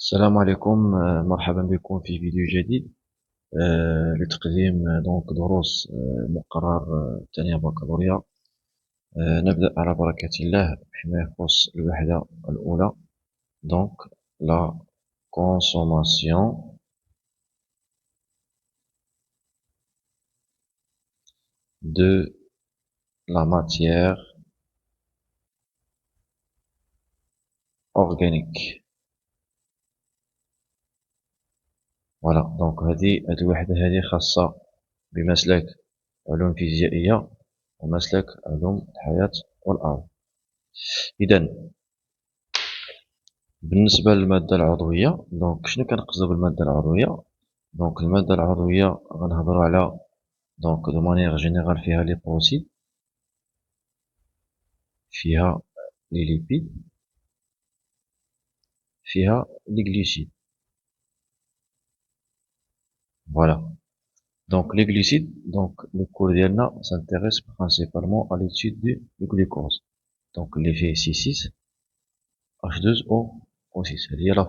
السلام عليكم. مرحبا بكم في فيديو جديد لتقديم دونك دروس مقرر الثانية بكالوريا. نبدأ على بركة الله فيما يخص الوحدة الأولى. دونك لا consommation de la matière organique. فوالا دونك هذه الوحدة هذه خاصة بمسلك علوم فيزيائية ومسلك علوم الحياة والأرض. إذا بالنسبة للمادة العضوية، دونك شنو كنقصدو بالمادة العضوية؟ دونك المادة العضوية غنهضرو على دونك دو مانيير جينيرال فيها لي بروتيد، فيها لي ليبيد، فيها لي غليسيد. فوالا دونك لي غليسيد، دونك لو كور ديالنا سانتيريس برينسيبالمون à l'étude du glucose. دونك اللي فيه C6 H2O6 هذه هي لا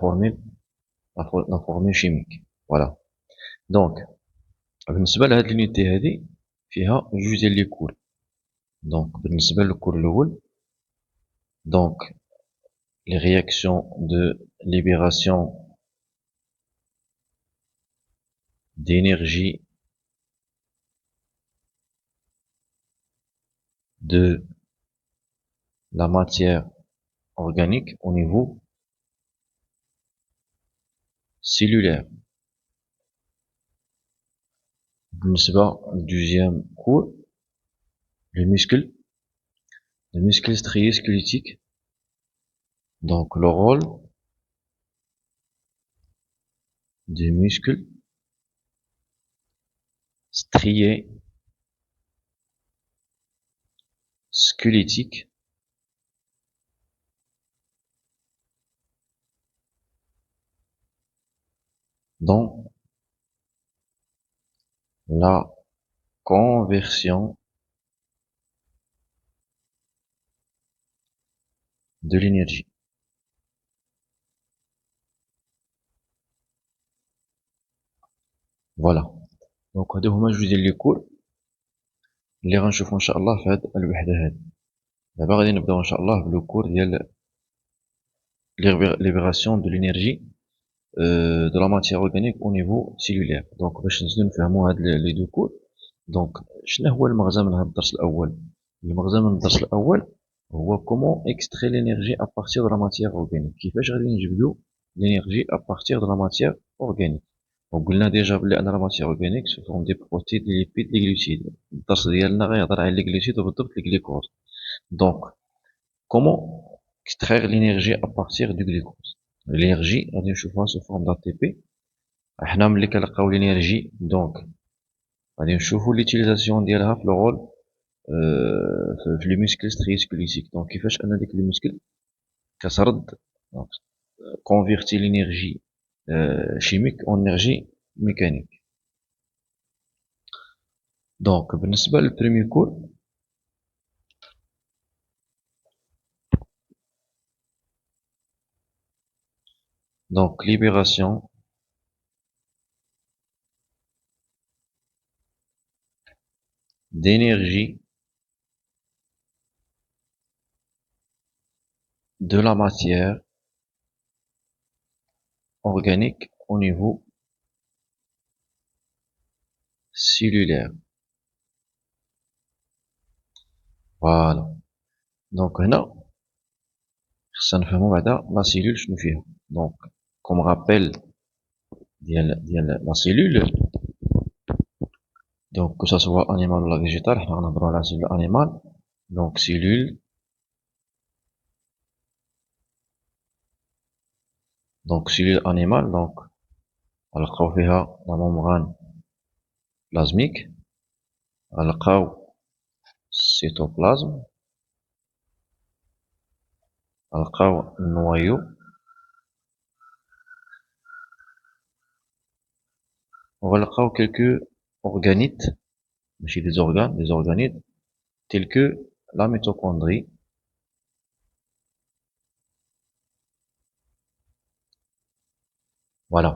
فورمول شيميك. فوالا دونك بالنسبة لهاد لونيتي هادي فيها جوج ديال لي كور. دونك بالنسبة للكور الأول، دونك les réactions de libération d'énergie de la matière organique au niveau cellulaire. بالنسبة deuxième cours, le muscle strié squelettique. Donc le rôle du muscle strié squelettique dans la conversion de l'énergie. فوالا دونك هادو هما جوج ديال لي كور اللي غنشوفو ان شاء الله في هاد الوحده هادي. دابا غادي نبداو ان شاء الله بلو كور ديال libération de l'énergie de la matière organique au niveau cellulaire. دونك باش نزيدو نفهمو هاد لي دو كور، دونك شنو هو المغزى من هاد الدرس الاول؟ المغزى من الدرس الاول هو كومون اكستري لينيرجي ا بارتير دو لا ماتيير اورغانيك، كيفاش غادي نجبدو لينيرجي ا بارتير دو لا ماتيير اورغانيك. وقلنا ديجا بلي ان لا ماتيير اورغانيك سو فورم دي بروتيد لي ليبيد لي غلوسيد. الدرس ديالنا غيهضر على لي غلوسيد وبالضبط لي غليكوز. دونك كومون extraire l'énergie à partir du glucose. L'énergie غادي نشوفوها sous forme d'ATP. احنا ملي كنلقاو l'énergie دونك غادي نشوفو ليتيليزاسيون ديالها في الرول في لي muscle strié squelettique. دونك كيفاش ان ديك لي muscle كترد دونك convertir l'énergie chimique en énergie mécanique. دونك بالنسبة للبريمي كور، donc libération d'énergie de la matière organique au niveau cellulaire. Voilà. دونك هنا خصنا نفهمو بعدا لا سيلول شنو فيها. دونك كوم رابيل ديال لا سيلول، دونك كو سوا انيمال ولا فيجيتال، حنا غنهضرو على سيلول انيمال. دونك سيلول، دونك سيلول انيمال دونك غنلقاو فيها لا ممبران بلازميك، غنلقاو السيتوبلازم، غنلقاو النوايو، وغنلقاو كلكو اورغانيت ماشي دي زورغان، دي زورغانيت تيل كو لا ميتوكوندري، Voilà.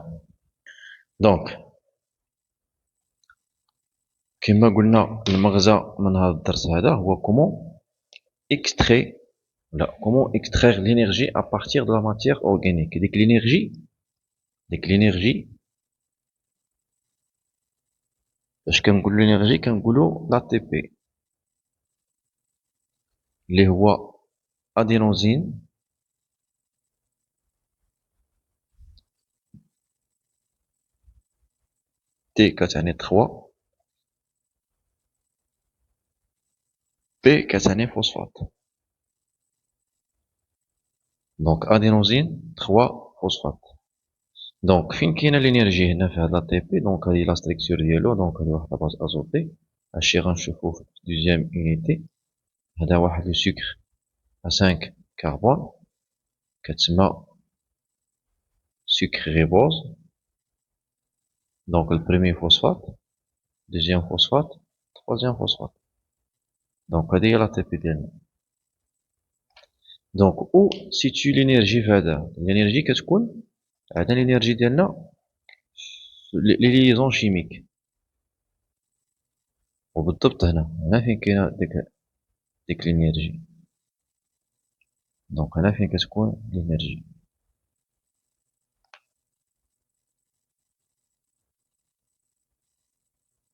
Donc, كما قلنا المغزى من هذا الدرس هذا هو extraire comment extraire l'énergie à partir de la matière organique. ديك l'énergie باش كنقولوا l'énergie كنقولوا l'ATP اللي هو ادينوزين T كتعني 3 P كتعني فوسفات. دونك ادينوزين 3 فوسفات. دونك فين كاينه الانرجي هنا في هاد لا تي بي؟ دونك هادي لا ستركتور ديالو. دونك هادي واحد لاباز ازوتي هادشي غنشوفو في دوزيام اونيتي. هذا واحد لو سكر ا 5 كربون كتسمى سكر ريبوز. دونك البريمي فوسفات، دوزيام فوسفات، تروازيام فوسفات. دونك هادي هي لا تي بي ديالنا. دونك او سيتي لينيرجي في هذا؟ الانرجي كتكون عندنا الانرجي ديالنا لي ليزون شيميك. وبالضبط هنا فين كاينه ديك الانرجي. دونك هنا فين كتكون الانرجي.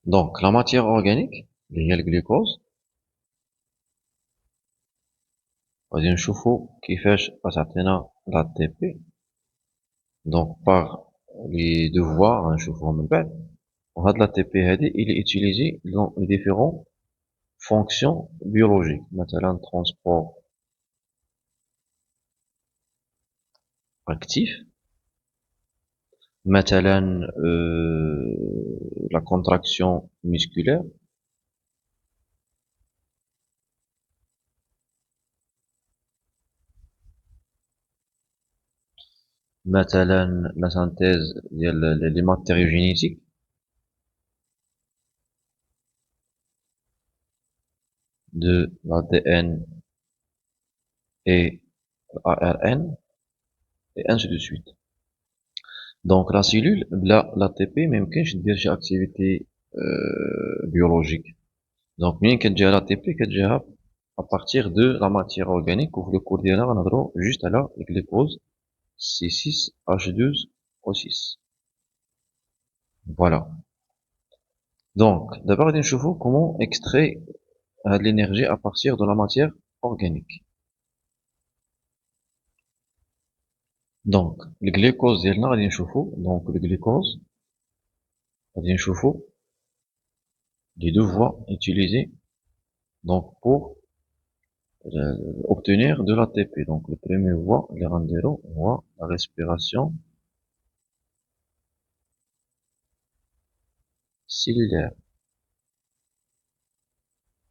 دونك لا ماتيير اورغانيك اللي هي الجلوكوز غادي نشوفو كيفاش غتعطينا لا تي بي. دونك باغ لي دو فوا غنشوفوهم من بعد. وهاد لا تي بي هادي il est utilisé dans les différentes fonctions biologiques. مثلا transport actif، مثلا la contraction musculaire، مثلا la synthèse ديال les matériaux génétiques de l'ADN et l'ARN et ainsi de suite. Donc la cellule بلا l'ATP ما يمكنش دير شي activité biologique. Donc منين كتجيها l'ATP كتجيها à partir de la matière organique. وفي الكور ديالنا غنهضرو juste على الجلوكوز C6H12O6. Voilà. Donc d'abord غادي نشوفو comment extraire هاد l'énergie à partir de la matière organique. دونك الجلوكوز ديالنا غادي نشوفو. دونك الجلوكوز غادي نشوفو les deux voies utilisées donc pour obtenir de l'ATP. Donc le premier voie اللي غنديرو هو la respiration cellulaire.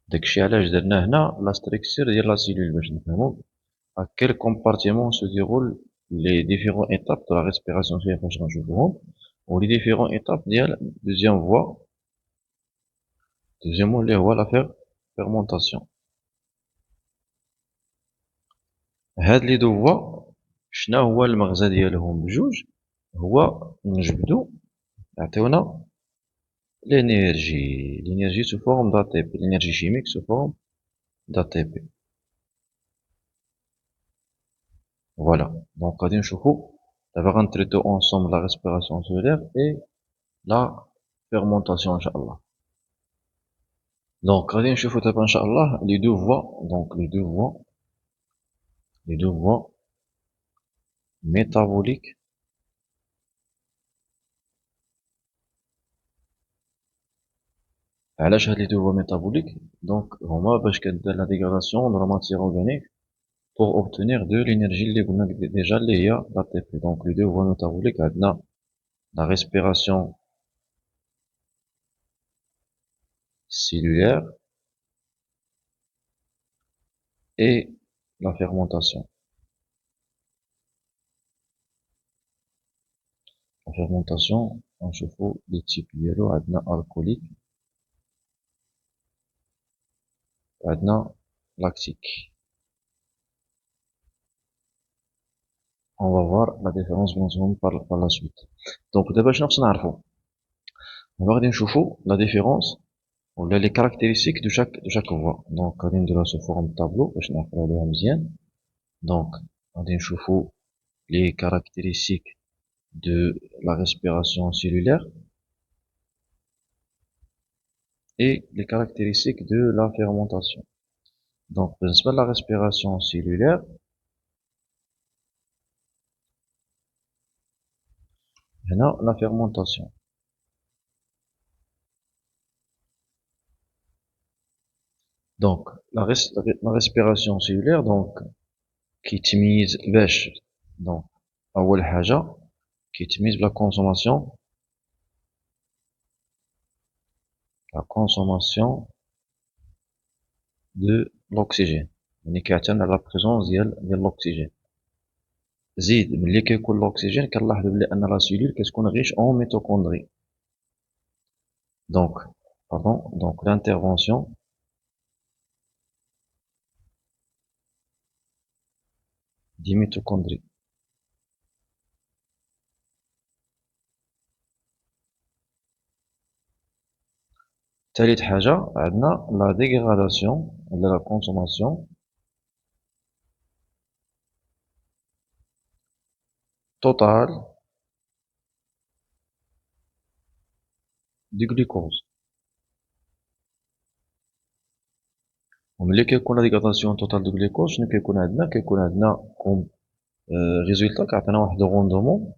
داكشي علاش درنا هنا لا ستركتور ديال لا سيلول باش نفهمو à quel compartiment se déroulent les différentes étapes de la respiration cellulaire فاش غنشوفوهم. و les différentes étapes ديال deuxième voie اللي هو la fermentation. هاد لي دو فوا شنو هو المغزى ديالهم بجوج؟ هو نجبدو يعطيونا l'énergie sous forme d'ATP, l'énergie chimique sous forme d'ATP. Voilà. Donc غادي نشوفو دابا غنتريتو ensemble la respiration cellulaire et la fermentation ان شاء الله. Donc غادي نشوفو دابا ان شاء الله les deux voies. Donc les deux voies métaboliques علاش هاد لي دو فوا métaboliques؟ دونك هما باش كدير لا dégradation de la matière organique pour obtenir de l'énergie اللي قلنا déjà اللي هي l'ATP. Donc les deux voies métaboliques عندنا la respiration cellulaire et la fermentation. La fermentation غنشوفو لي تيب ديالو. عندنا alcoolique وعندنا lactique. on va voir la différence par la suite. Donc d'abord je نعرفوا غادي نشوفوا la différence ou les caractéristiques de chaque voie. Donc غادي نديروها sous forme de tableau باش نعرفوا عليها مزيان. Donc غادي نشوفوا les caractéristiques de la respiration cellulaire et les caractéristiques de la fermentation. Donc بالنسبة la respiration cellulaire, هنا la fermentation. Donc la respiration cellulaire donc كيتميز باش donc أول حاجة كيتميز بلا consommation de l'oxygène. يعني كيعتمد على la présence ديال l'oxygène. زيد ملي كيكون l'oxygène كنلاحظوا بلي أن لا cellule كتكون riche en mitochondries. Donc l'intervention des mitochondries. ثالث حاجة عندنا la dégradation ولا la consommation totale du glucose. وملي كيكون la dégradation totale du glucose شنو كيكون عندنا؟ كيكون عندنا comme résultat كيعطينا واحد le rendement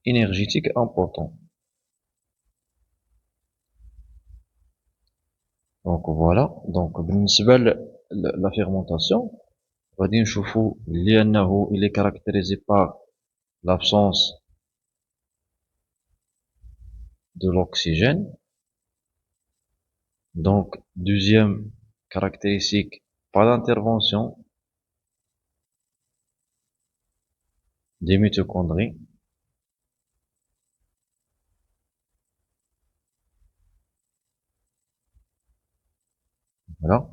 énergétique important. Donc voilà. Donc بالنسبة la fermentation غادي نشوفوا بلي أنه il est caractérisé par l'absence de l'oxygène. Donc deuxième caractéristique, pas d'intervention des mitochondries. Voilà.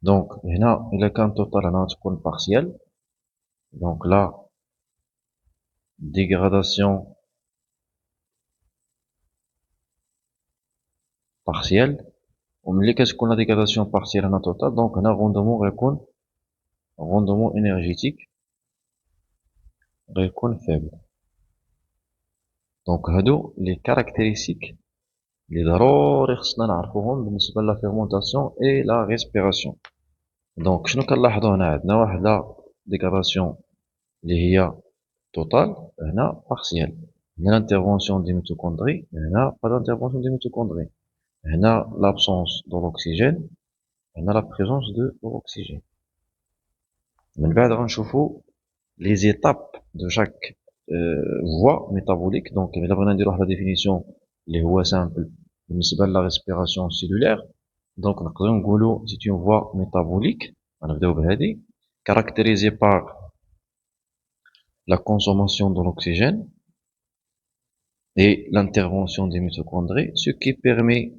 Donc هنا إلا كان total هنا تكون partiel. Donc là dégradation partielle. وملي كتكون la dégradation partielle هنا total donc هنا rendement غيكون rendement énergétique غيكون faible. Donc هادو les caractéristiques اللي ضروري خصنا نعرفوهم بالنسبة لا fermentation et la respiration. Donc شنو كنلاحظوا هنا؟ عندنا واحد لا dégradation اللي هي total هنا partielle. هنا l'intervention des mitochondries هنا pas d'intervention des mitochondries. هنا l'absence de l'oxygène هنا la présence de l'oxygène. من بعد غنشوفوا les étapes de chaque voie métabolique. Donc إلا بغينا نديرو واحد la définition اللي هو simple بالنسبة la respiration cellulaire. Donc نقدروا نقولوا c'est une voie métabolique غنبداو بهذه caractérisée par la consommation de l'oxygène et l'intervention des mitochondries, ce qui permet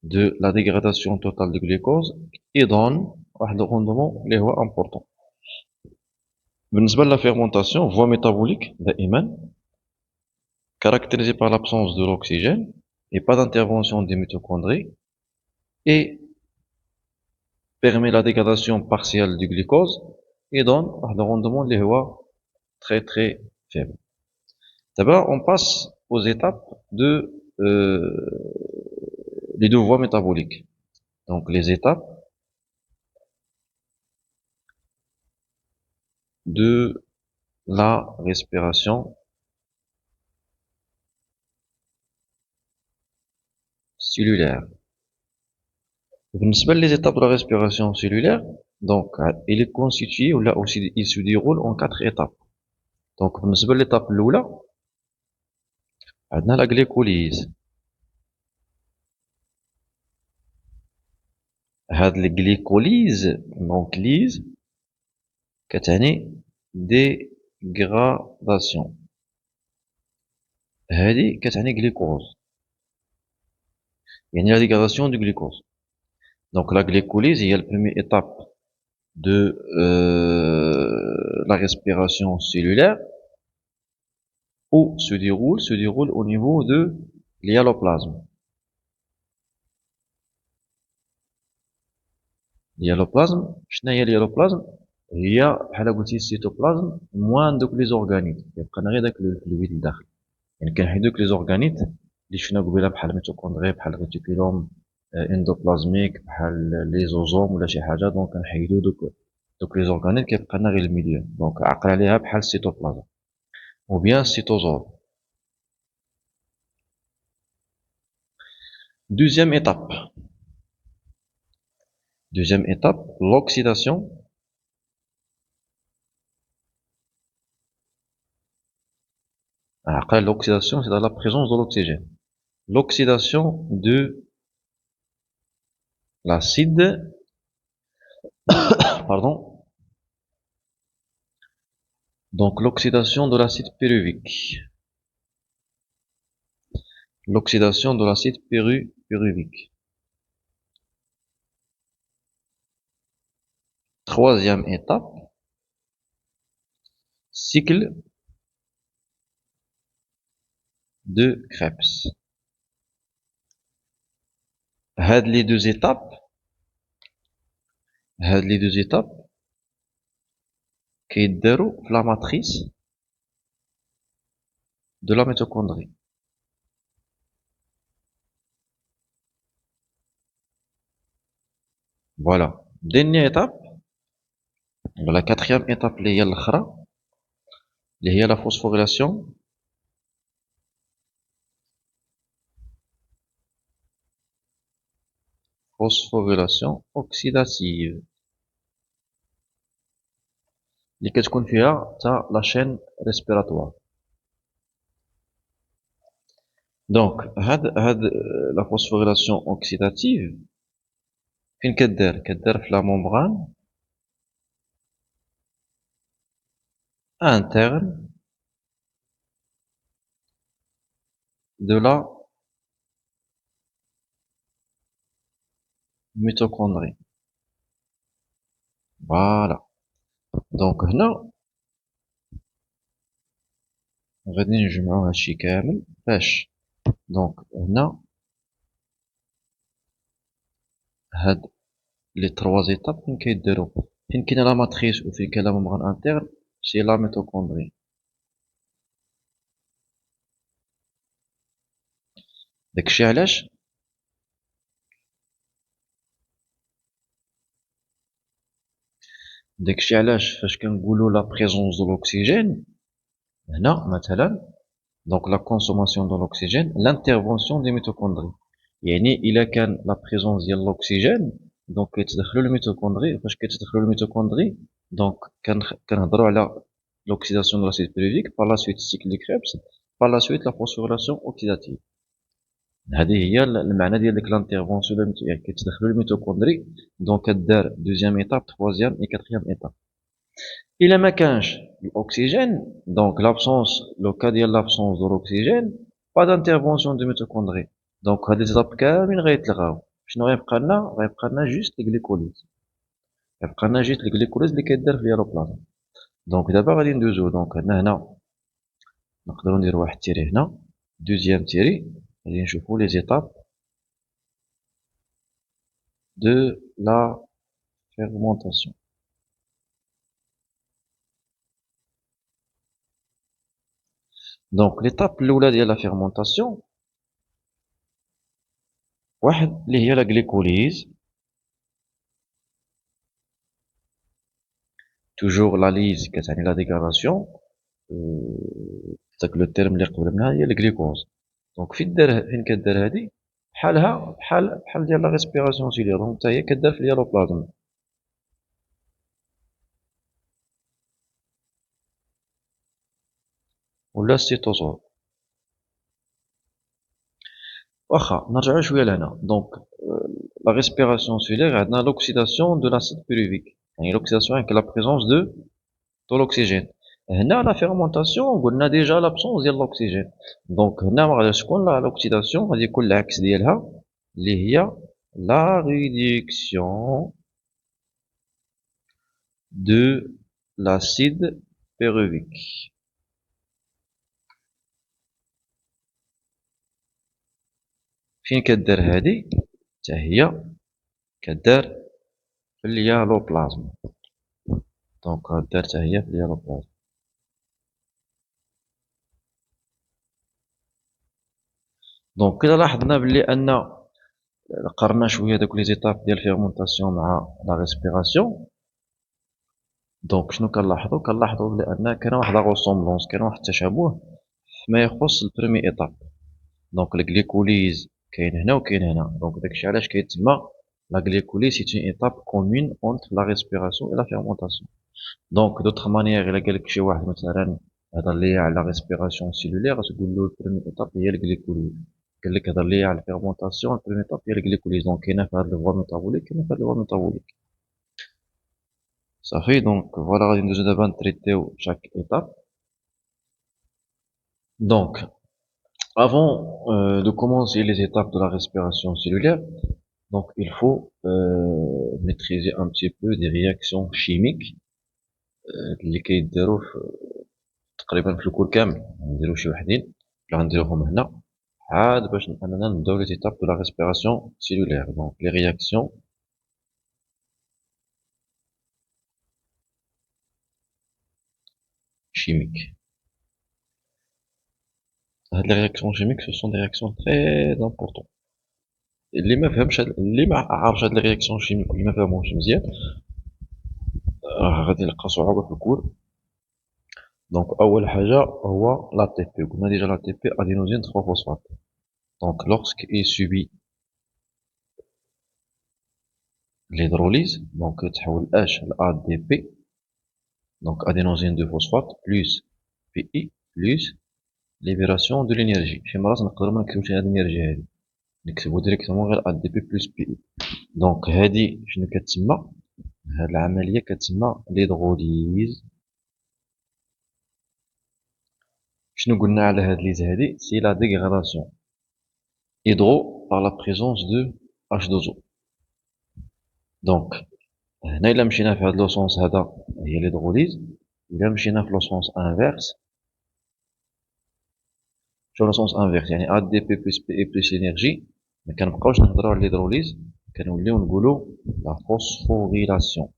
de la dégradation totale du glucose et donne un rendement important. بالنسبة la fermentation, voie métabolique دائما caractérisée par l'absence de l'oxygène et pas d'intervention des mitochondries et permet la dégradation partielle du glucose et donne un rendement très très faible. D'abord, on passe aux étapes de les deux voies métaboliques. Donc les étapes de la respiration cellulaire. بالنسبة les étapes de la respiration cellulaire, donc il est constitué ou là aussi il se déroule en 4 étapes. Donc بالنسبة l'étape الأولى عندنا la glycolyse. هاد الجليكوليز donc lyse كتعني dégradation. هذه كتعني glucose يعني la dégradation du glucose. Donc la glycolyse هي la première étape de la respiration cellulaire où se déroule au niveau de l'hyaloplasme. L'hyaloplasme, شنو هي الhyaloplasme؟ هي بحال قلتي السيتوبلازم موان دوك لي زورغانيت، يبقى غير داك الفلويد لداخل. يعني كنحيد دوك لي زورغانيت اللي شفنا قبيله بحال الميتوكوندري، بحال الريتيكولوم اندوبلازميك، بحال لي زوزوم ولا شي حاجه. دونك كنحيدو دوك لي زورغانيت، كيبقى لنا غير الميليو. دونك عقل عليها بحال السيتوبلازم ou bien cytosol. Deuxième étape. Deuxième étape, l'oxydation. Après l'oxydation, c'est dans la présence de l'oxygène. L'oxydation de l'acide, pardon. Donc l'oxydation de l'acide pyruvique. L'oxydation de l'acide pyruvique. Troisième étape, cycle de Krebs. Les deux étapes كيداروا في la matrice de la mitochondrie. Voilà. Dernière étape, la quatrième étape اللي هي الأخرى اللي هي la phosphorylation. Phosphorylation oxydative اللي كتكون فيها تا la chaîne respiratoire. Donc هاد la phosphorylation oxydative فين كدار في la membrane interne de la mitochondrie. Voilà. Donc هنا غادي نجمعو هادشي كامل باش دونك هنا هاد لي تروا زيتاب فين كيدارو فين كاينه لا ماتريس وفين كاين لا ممبران انترن سي لا ميتوكوندري. داكشي علاش فاش كنقولوا لا بريزونس دو لوكسيجين هنا مثلا دونك لا كونسوماسيون دو لوكسيجين لانترفونسيون دي ميتوكوندري. يعني الا كان لا بريزونس ديال لوكسيجين دونك كيتدخلوا الميتوكوندري. فاش كيتدخلوا الميتوكوندري دونك كنهضروا على l'oxydation de l'acide pyruvique, par la suite cycle de Krebs, par la suite la phosphorylation oxydative. هذه هي المعنى ديال ديك لانترفونسيون اللي كيتدخلوا الميتوكوندري. دونك كدار دوزيام ايتاب، تروازيام اي كاتريام ايتاب. الا ما كانش الاكسجين دونك لابسونس لو كا ديال لابسونس دو الاكسجين با دانترفونسيون دو ميتوكوندري. دونك هاد ليزاب كاملين غيتلغاو. شنو غيبقى لنا جوست الجليكوليز. غيبقى لنا جوست الجليكوليز اللي كيدار في الياروبلازم. دونك دابا غادي ندوزو. دونك هنا نقدروا نديرو واحد تيري هنا، دوزيام تيري غادي نشوفو لي زيتاب de la fermentation. Donc l'étape الاولى ديال la fermentation واحد اللي هي la glycolyse. toujours la lyse كتعني la dégradation. داك لو تيرم اللي قبل منها هي الجليكوز. دونك فين كدار هادي بحالها بحال ديال لا ريسبيراسيون سيلير. دونك حتى هي كدار في الياروبلازم ولا السيتوزول. واخا نرجعو شويه لهنا. دونك لا ريسبيراسيون سيلير عندنا لوكسيداسيون دو لاسيد بيروفيك، يعني لوكسيداسيون avec la présence de l'oxygène. هنا لا فيرمونطاسيون قلنا ديجا لابسونس ديال الاكسجين. دونك هنا ما غاديش تكون لوكسيداسيون، غادي يكون العكس ديالها اللي هي لا ريدكسيون de l'acide pyruvique. فين كدار هادي؟ حتى هي كدار في اليالوبلازم. دونك كدار حتى هي في اليالوبلازم. دونك كده لاحظنا بلي ان قرنا شويه دوك لي زيتاب ديال الفيرمونطاسيون مع لا ريسبيراسيون. دونك شنو كنلاحظوا بلي ان كاين واحد لا غوسومبلونس، كاين واحد التشابه فيما يخص البرومي ايطاب. دونك الجليكوليز كاين هنا وكاين هنا. دونك داكشي علاش كيتسمى لا glycolyse c'est une étape commune entre la respiration et la fermentation. Donc d'autres manières الا قالك شي واحد مثلا هضر ليا على la respiration cellulaire تقول له البرومي étape هي الجليكوليز. قال لك هضر ليا على الفيرمونطاسيون البرومي étape هي الجليكوليز. دونك كاينه في هاد الفوا ميتابوليك، كاينه في هاد الفوا ميتابوليك. صافي. دونك فوالا غادي ندوزو دابا نتريتيو شاك étape. Donc avant de commencer les étapes de la respiration cellulaire, donc il faut maîtriser un petit peu des réactions chimiques اللي كيداروا تقريبا في الكور كامل. نديرو شي وحدين اللي غنديروهم هنا عاد باش اننا نبداو لي زيتاب دو لا ريسبيراسيون سيلولير. دونك لي رياكسيون شيميك. هاد لي رياكسيون شيميك سو سون دي رياكسيون تري امبورطون. اللي ما فهمش اللي ما عارفش هاد لي رياكسيون شيميك واللي ما فهمهمش مزيان راه غادي يلقى صعوبه في الكور. دونك اول حاجه هو لا تي بي. قلنا ديجا لا تي بي ادينوزين 3 فوسفات. دونك lorsque il subit l'hydrolyse, donc تحول H ل ADP. donc adénosine 2 phosphate plus PI plus libération de l'énergie. شي مرات نقدروا ما نكتبوش هاد الانرجي هادي، نكتبو ديريكتومون غير ADP plus PI. دونك هادي شنو كتسمى؟ هاد العمليه كتسمى ليدغوليز. شنو قلنا على هاد ليز هادي؟ سي لا ديغراداسيون hydro par la présence de H2O. دونك هنا الا مشينا في هاد لو سونس هذا هي ليدغوليز. الا مشينا في لو سونس انفيرس، شو لو سونس انفيرس يعني ا دي بي بلس بي اي بلس انرجي، ما كنبقاوش نهضروا على ليدروليز، كنوليو نقولوا لا فوسفوريلاسيون.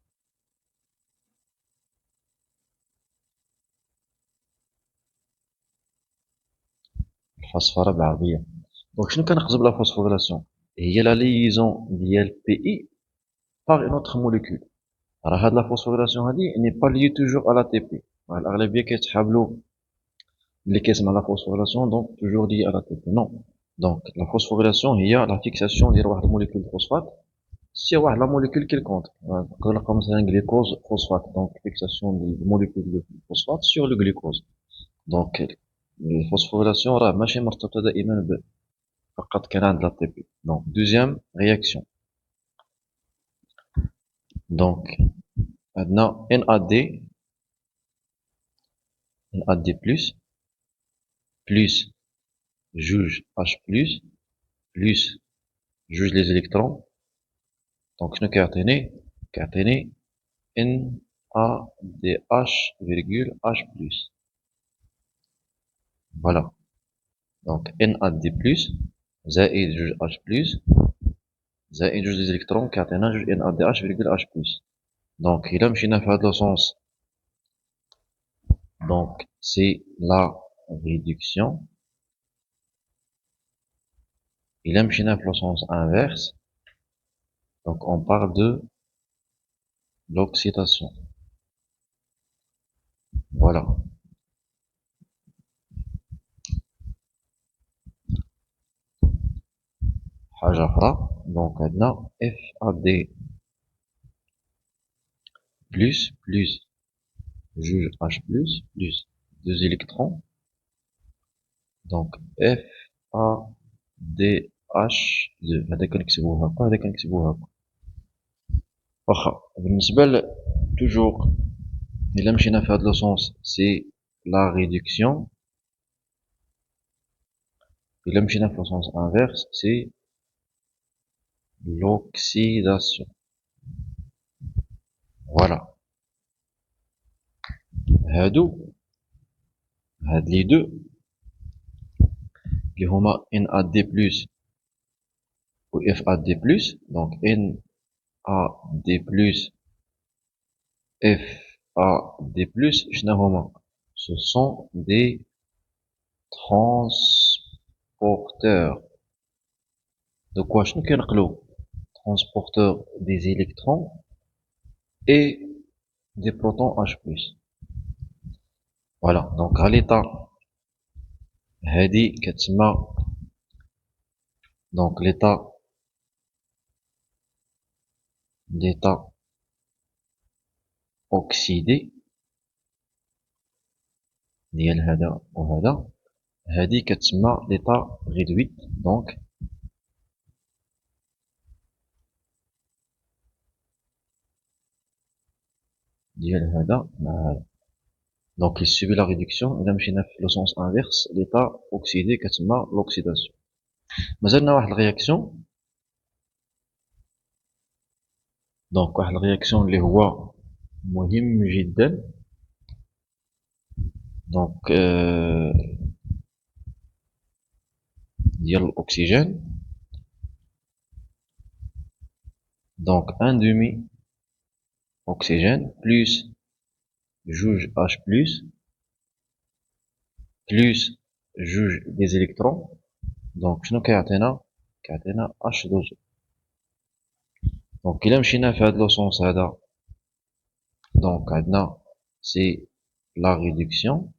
الفوسفوره بالعربيه. دونك شنو كنقصد بلا فوسفوريلاسيون؟ هي لا ليزون ديال بي اي باغ اون اوتر موليكول. راه هاد لا فوسفوريلاسيون هادي ني با لي توجور على تي بي. الاغلبيه كيتحابلوا اللي كيسمع لا فوسفوريلاسيون دونك توجور لي على تي بي. نو. دونك لا فوسفوريلاسيون هي لا فيكساسيون ديال واحد الموليكول فوسفات sur واحد لا موليكول كيلكونت. نقدر نلقاو مثلا جليكوز فوسفات. دونك فيكساسيون ديال الموليكول دو فوسفات سور لو جليكوز. دونك الفوسفوريلاسيون راه ماشي مرتبطه دائما فقط كان عند لا تي بي. دونك دوزيام رياكسيون. دونك عندنا ان ا دي، ان ا دي بلس بلس جوج اش بلس بلس جوج لي زيليكترون. دونك شنو كيعطيني ان ا دي اش فيرغول اش بلس. فوالا. دونك ان ا دي بلس زائد جوج اش بلس زائد جوج لي زيليكترون كيعطينا جوج ان ا دي اش فيرغول اش بلس. دونك الا مشينا في هاد لو سونس دونك سي لا ريدكسيون. الا مشينا في لو سونس انفيرس دونك اون بارل دو l'oxydation. Voilà. حاجة أخرى دونك عندنا اف ا دي بلس بلس جوج اش بلس بلس دو زيليكترون. دونك اف ا دي اش دو. هذا كنكتبوه هكا وهذا كنكتبوه هكا. واخا بالنسبة توجور الا مشينا في هاد لو سونس سي لا ريدكسيون. الا مشينا في لو سونس انفيرس سي l'oxydation. Voilà. هاد لي دو اللي هما NAD+ و FAD+. donc NAD+, FAD+, شنو هما؟ ce sont des transporteurs de quoi؟ شنو كينقلوا؟ transporteurs des électrons et des protons H+. voilà. donc à l'état هذه كتسمى donc l'état oxydé ديال هذا وهذا. هذه كتسمى l'état réduit. donc ديال هذا مع هذا. donc il subit la réduction. إذا مشينا في le sens inverse l'état oxydé كتسمى l'oxydation. مازالنا واحد الرياكسيون. donc واحد الرياكسيون اللي هو مهم جدا. donc ديال الأكسجين. donc un demi oxygène plus جوج H plus جوج des électrons. donc شنو كيعطينا؟ كيعطينا H2O. donc إلا مشينا في هاد لو سونس هذا donc عندنا c'est la réduction.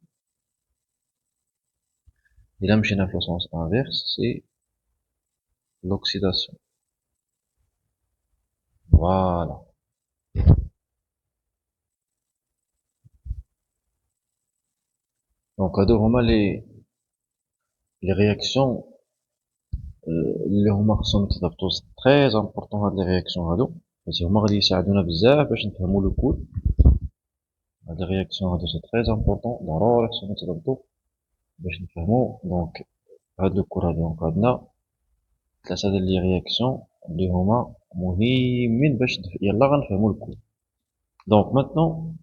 إلا مشينا في لو سونس inverse c'est l'oxydation. voilà. donc هادو هما les réactions اللي هما خصهم يتضبطوا. très important هاد les réactions هادو حيت هما غادي يساعدونا بزاف باش نفهموا لو كود. هاد les réactions هادو c'est très important ضروري خصهم يتضبطوا باش نفهموا. donc هاد لو كود هادو donc عندنا ثلاثة ديال لي رياكسيون اللي هما مهمين باش يلا غنفهموا الكود. donc maintenant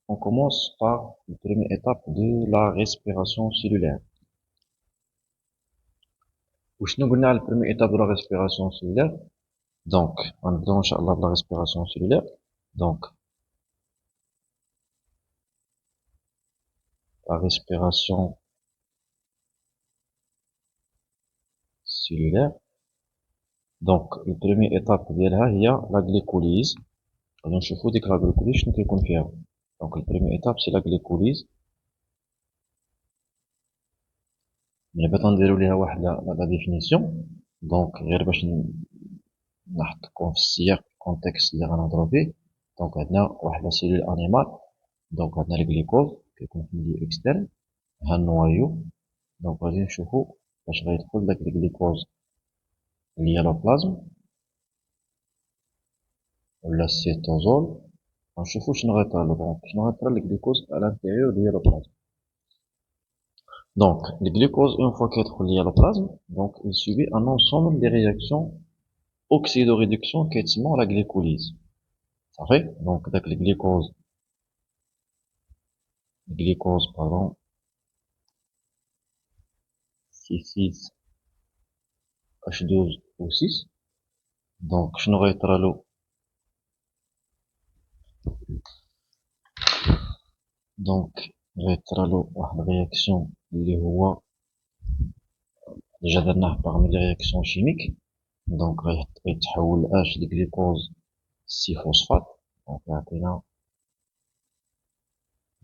on commence par la première étape de la respiration cellulaire. وشنو قلنا على la première étape de la respiration cellulaire؟ donc غنبداو ان شاء الله بلا respiration cellulaire. donc la respiration cellulaire. donc la première étape ديالها هي la glycolyse. غادي نشوفو ديك la glycolyse شنو كيكون فيها. donc la première étape c'est la glycolyse. ملي بغيت نديرو ليها واحد لا ديفينيسيون دونك غير باش نحطكم في السياق الكونتكست اللي غنهضرو فيه. دونك عندنا واحد لا سيلول انيمال. دونك عندنا الجليكوز كيكون في الميليو اكسترن ها النوايو. دونك غادي نشوفو باش غيدخل داك الجليكوز اليالوبلازم ولا السيتوزول. غنشوفو شنو غيطرالو. دونك شنو غيطرا للجليكوز على الانتيريور ديال اليالوبلازم. donc le glucose une fois qu'il est lié à la plasme donc il subit un ensemble des réactions oxydoréduction qui est la glycolyse. ça fait donc avec le glucose pardon C6H12O6. donc شنو غيطرالو؟ donc غيطرالو واحد الرياكسيون اللي هو ديجا درناه باغمي لي رياكسيون شيميك. donc غيتحول H لجليكوز سي فوسفات. donc يعطينا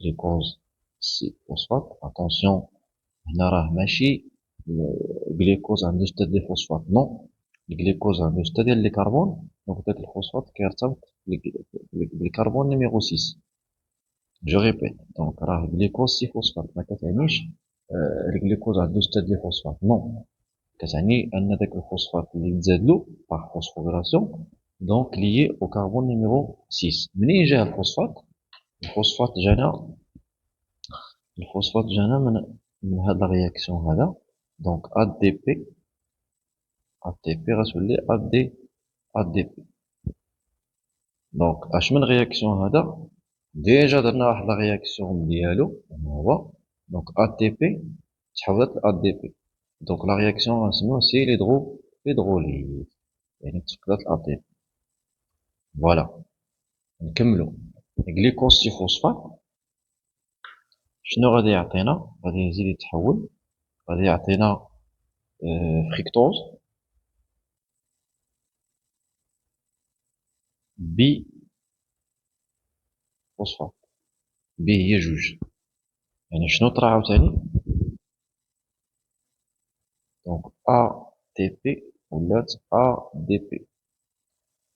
جليكوز سي فوسفات. اتونسيون هنا راه ماشي الجليكوز عنده ستة ديال الفوسفات نو. الجليكوز عنده ستة ديال لي كربون. دونك داك الفوسفات كيرتبط بالكربون نيميرو 6. جو ريبيت دونك راه الجليكوز سي فوسفات ما كتعنيش الجليكوز عنده ستة ديال الفوسفات نو. كتعني ان داك الفوسفات اللي تزادلو باغ فوسفوريلاسيون دونك ليي او كربون نيميرو 6. منين جا الفوسفات؟ الفوسفات جانا من هاد لا رياكسيون هذا. دونك ADP غتولي ADP. دونك اش من رياكسيون هذا؟ ديجا درنا واحد لا رياكسيون ديالو هو دونك ATP تحولت ل ADP دونك لا رياكسيون غنسميوها سي ليدروليز يعني تفقدات ATP فوالا نكملو غليكوز سي فوسفات شنو غادي يعطينا غادي يزيد يتحول غادي يعطينا فريكتوز بي فوسفات بي هي جوج يعني شنو طرا عاوتاني دونك ATP ولات ADP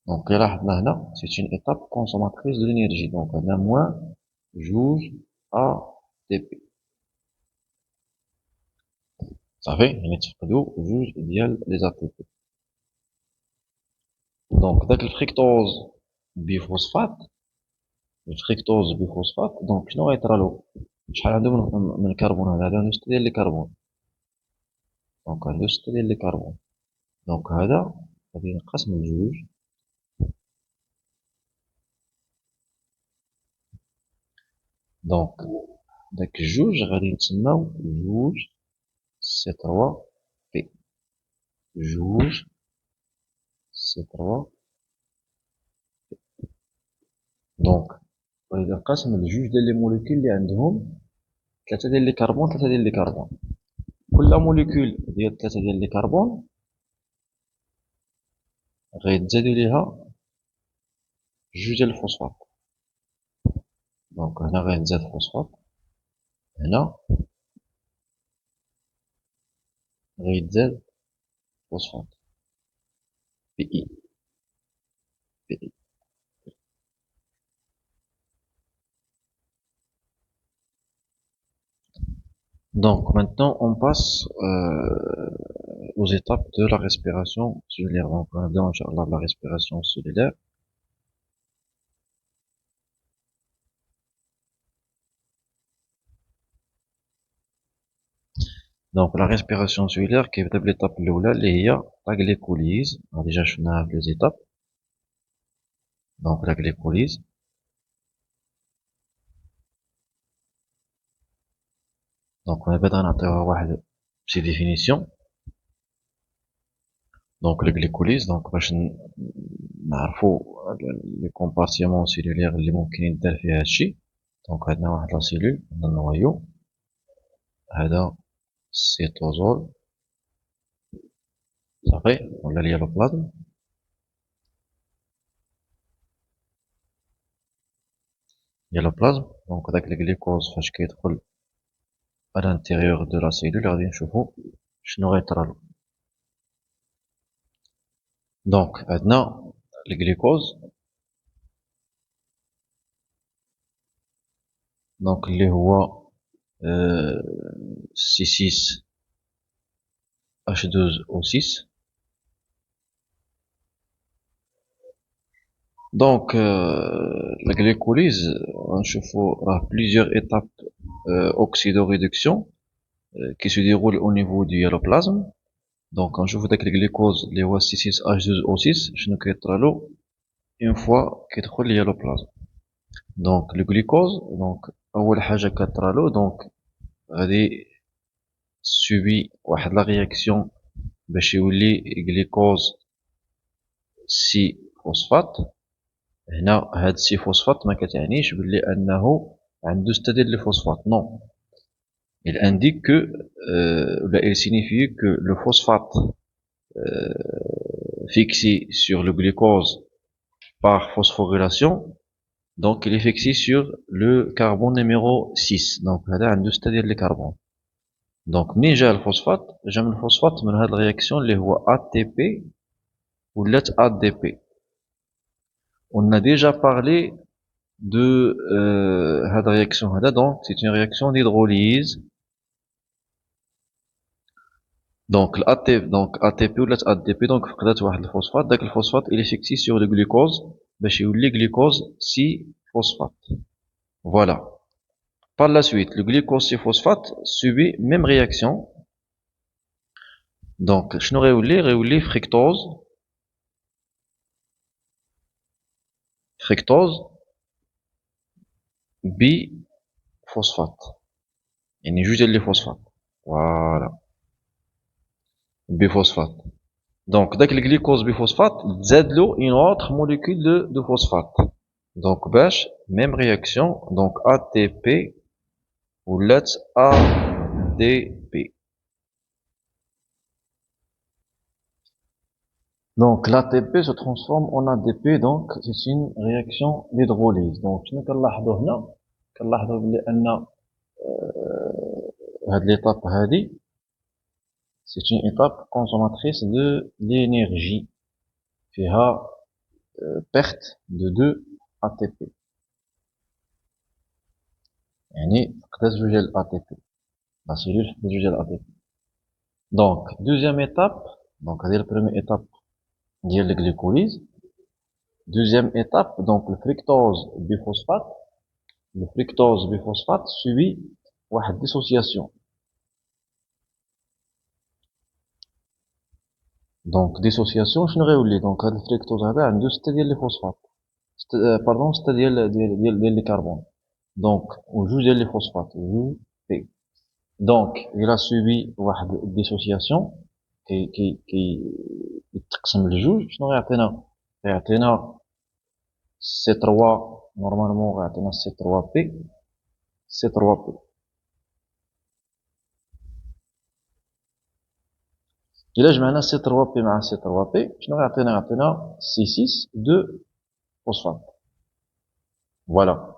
دونك إلا لاحظنا هنا سيت اون ايتاب كونسوماتريس دو لينيرجي دونك هنا موان جوج ATP صافي يعني تفقدو جوج ديال لي ATP دونك داك الفريكتوز بفوسفات دونك شنو غيطرالو شحال عندو من كربون هذا عنده 6 ديال لي كربون دونك عنده 6 ديال لي كربون دونك هذا غادي ينقسم لجوج دونك داك الجوج غادي نتسماو جوج سي 3 بي جوج سي 3 دونك غادي ينقسم لجوج ديال لي موليكول اللي عندهم 3 ديال لي كربون 3 ديال لي كربون كل موليكول ديال 3 ديال لي كربون غيتزادو ليها جوج ديال الفوسفات دونك هنا غيتزاد فوسفات هنا غيتزاد فوسفات بي اي بي اي Donc maintenant on passe aux étapes de la respiration cellulaire. Donc on a bien Inch'Allah la respiration cellulaire. Donc la respiration cellulaire qui est l'étape الأولى اللي هي la glycolyse. Déjà شفنا les étapes. Donc la glycolyse. Donc on a بدأ نعطيوها واحد petite définition. Donc la glycolyse donc باش نعرفوا les compartiments cellulaires اللي ممكن يدار فيها هادشي. Donc عندنا واحد لا cellule عندنا النويو هذا السيتوزول صافي ولا اليالوبلازم دونك داك الجليكوز فاش كيدخل à l'intérieur de la cellule غادي نشوفو شنو غيطرالو دونك عندنا الجليكوز دونك اللي هو C6 H12O6 دونك la glycolyse غنشوفو راه plusieurs étapes oxydoréduction qui se déroulent au niveau du yelloplasme دونك غنشوفو داك الجليكوز اللي هو C6H12O6 شنو كيطرالو une fois كيدخل اليالوبلازم دونك لو غليكوز دونك اول حاجه كطرالو دونك غادي سوبي واحد لا رياكسيون باش يولي غليكوز سي فوسفات هنا هاد سي فوسفات ما كتعنيش بلي انه عنده 6 ديال لي فوسفات نو il indique que là il signifie que le phosphate fixé sur le glucose par phosphorylation donc il est fixé sur le carbone numéro 6 donc هذا عنده 6 ديال لي كربون دونك منين جا الفوسفات جا من الفوسفات من هاد الرياكسيون اللي هو ATP ولات ADP on a déjà parlé de هاد الرياكسيون هذا donc c'est une réaction d'hydrolyse donc ATP ولات ADP donc فقدات واحد الفوسفات داك الفوسفات il est fixé sur le glucose باش يولي glucose 6 phosphate voilà par la suite le glucose 6 phosphate subit même réaction donc شنو غيولي fructose بفوسفات، يعني جوج ديال لي فوسفات. فوالا بفوسفات. دونك داك الجليكوز بفوسفات تزاد له اون اوتر موليكول دو فوسفات. دونك باش ميم رياكسيون، دونك ا تي بي ولات ا دي بي. Donc l'ATP se transforme en ADP, donc c'est une réaction d'hydrolyse. Donc شنو كنلاحظوا هنا؟ كنلاحظوا بلي ان هاد l'étape هادي c'est une étape consommatrice de l'énergie فيها perte de 2 ATP، يعني فقدات جوج ديال ATP، لا سيلول فقدات جوج ديال ATP. Donc deuxième étape، donc هذه la première étape ديال الجليكوليز. Deuxième étape، donc le fructose biphosphate. Le fructose biphosphate subit واحد dissociation. Donc dissociation شنو غيولي؟ دونك هاد الفريكتوز هذا عنده 6 ديال لي فوسفات، باردون 6 ديال لي كربون، دونك وجوج ديال لي فوسفات جوج بي. دونك إلا سوبي واحد ديسوسياسيون كي يتقسم لجوج، شنو غيعطينا؟ غيعطينا سي 3 نورمالمون، غيعطينا سي 3 بي، سي 3 بي. إلا جمعنا سي 3 بي مع سي 3 بي شنو غيعطينا؟ غيعطينا سي 6 2 فوسفات. فوالا.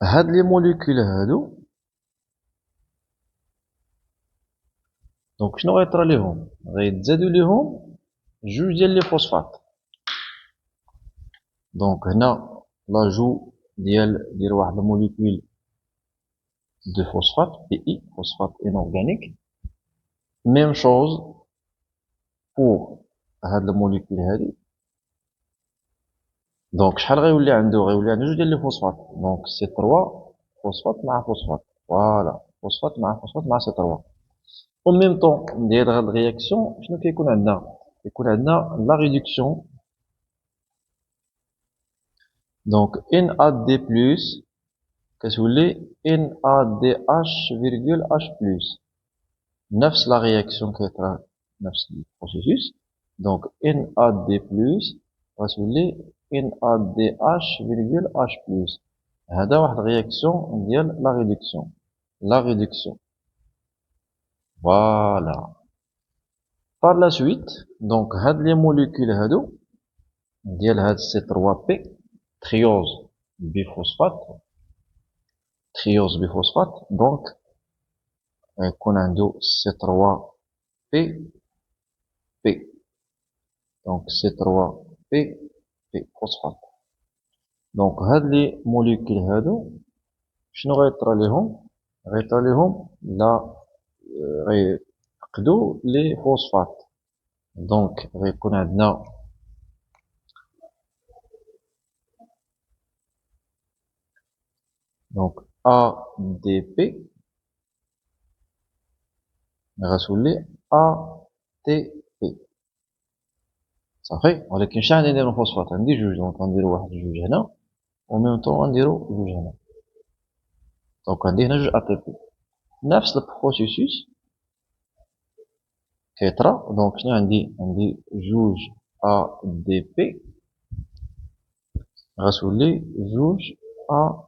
هاد لي موليكول هادو دونك شنو غيطرى ليهم؟ غيتزادوا ليهم جوج ديال لي فوسفات. دونك هنا لاجو ديال واحد الموليكول دو فوسفات بي اي، فوسفات انورغانيك. ميم شوز بور هاد الموليكول هادي. دونك شحال غيولي عنده؟ غيولي عنده جوج ديال لي فوسفات، دونك سي 3 فوسفات مع فوسفات. فوالا فوسفات مع فوسفات مع سي 3. او ميم طون ديال هاد الرياكسيون شنو كيكون عندنا؟ كيكون عندنا لا ريدكسيون. دونك NAD+ كتولي NADH فيرغول H+. نفس لا رياكسيون كيطرا نفس البروسيسوس. دونك NAD+ غتولي NADH فيرغول H+. هذا واحد رياكسيون ديال لا ريدكسيون. لا ريدكسيون. فوالا. par la suite دونك هاد لي موليكول هادو ديال هاد سي 3 بي تريوز بفوسفات، تريوز بفوسفات، دونك غيكون عنده سي 3 بي بي، دونك سي 3 بي بي فوسفات. دونك هاد لي موليكول هادو شنو غيطرى ليهم؟ غيطرى ليهم لا غيفقدو لي فوسفات. دونك غيكون عندنا دونك ا دي بي غتولي ا تي بي صافي. ولكن شحال عندي نديرو فوسفات؟ عندي جوج، دونك غنديرو واحد جوج هنا و ميم طون غنديرو جوج هنا، دونك عندي هنا جوج ا تي بي. نفس البروسيسوس كيطرا. دونك شنو عندي جوج ا دي بي غتولي جوج ا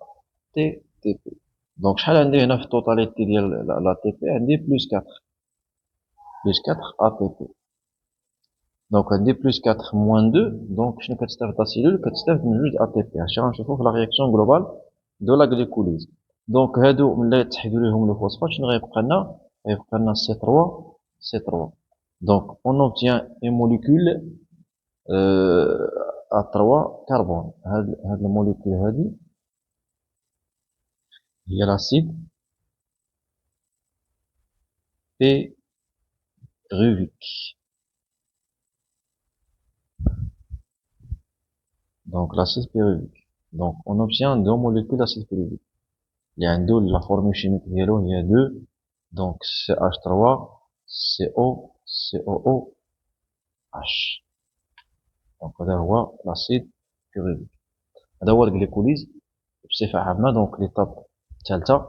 تي تي بي. دونك شحال عندي هنا في التوتاليتي ديال لا تي بي؟ عندي بلس 4، بلس 4 ا تي بي. دونك عندي بلس 4 موان 2، دونك شنو كتستافد لا سيلول؟ كتستافد من جوج ا تي بي. هادشي غنشوفو في لا رياكسيون غلوبال دو لا غليكوليز. دونك هادو ملي يتحيدو ليهم لو فوسفات شنو غيبقى لنا؟ غيبقى لنا سي 3 سي 3. دونك اون اوبتيان اون موليكول ا 3 كربون. هاد الموليكول هادي هي لاسيد بيروفيك. دونك لاسيد بيروفيك. دونك اون اوبتيان دو موليكول لاسيد بيروفيك اللي عنده لا فورمول شيميك ديالو هي 2، دونك CH3 CO COOH. هذا هو لاسيد بيروفيك. هذا هو الجليكوليز بصفة عامة. دونك ليطاب الثالثة،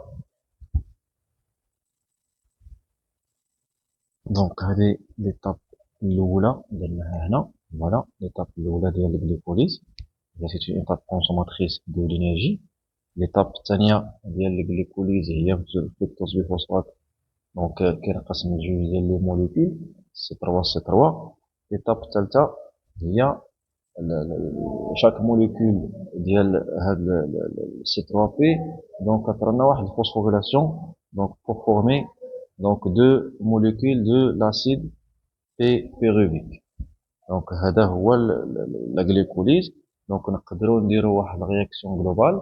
دونك هذه ليطاب الأولى درناها هنا. فوالا ليطاب الأولى ديال الجليكوليز هي سيت اون ايطاب كونسوماتريس دو لينيرجي. ليطاب الثانية ديال الجليكوليز هي الفركتوز بفوسفات، دونك كينقسم لجوج ديال لي موليكول سي 3 سي 3. ليطاب الثالثة هي chaque molécule ديال هاد C 3P donc كترنا واحد الفوسفوريلاسيون donc pour former donc deux molécules de l'acide pyruvique. donc هذا هو la glycolyse. donc نقدروا نديروا واحد la réaction globale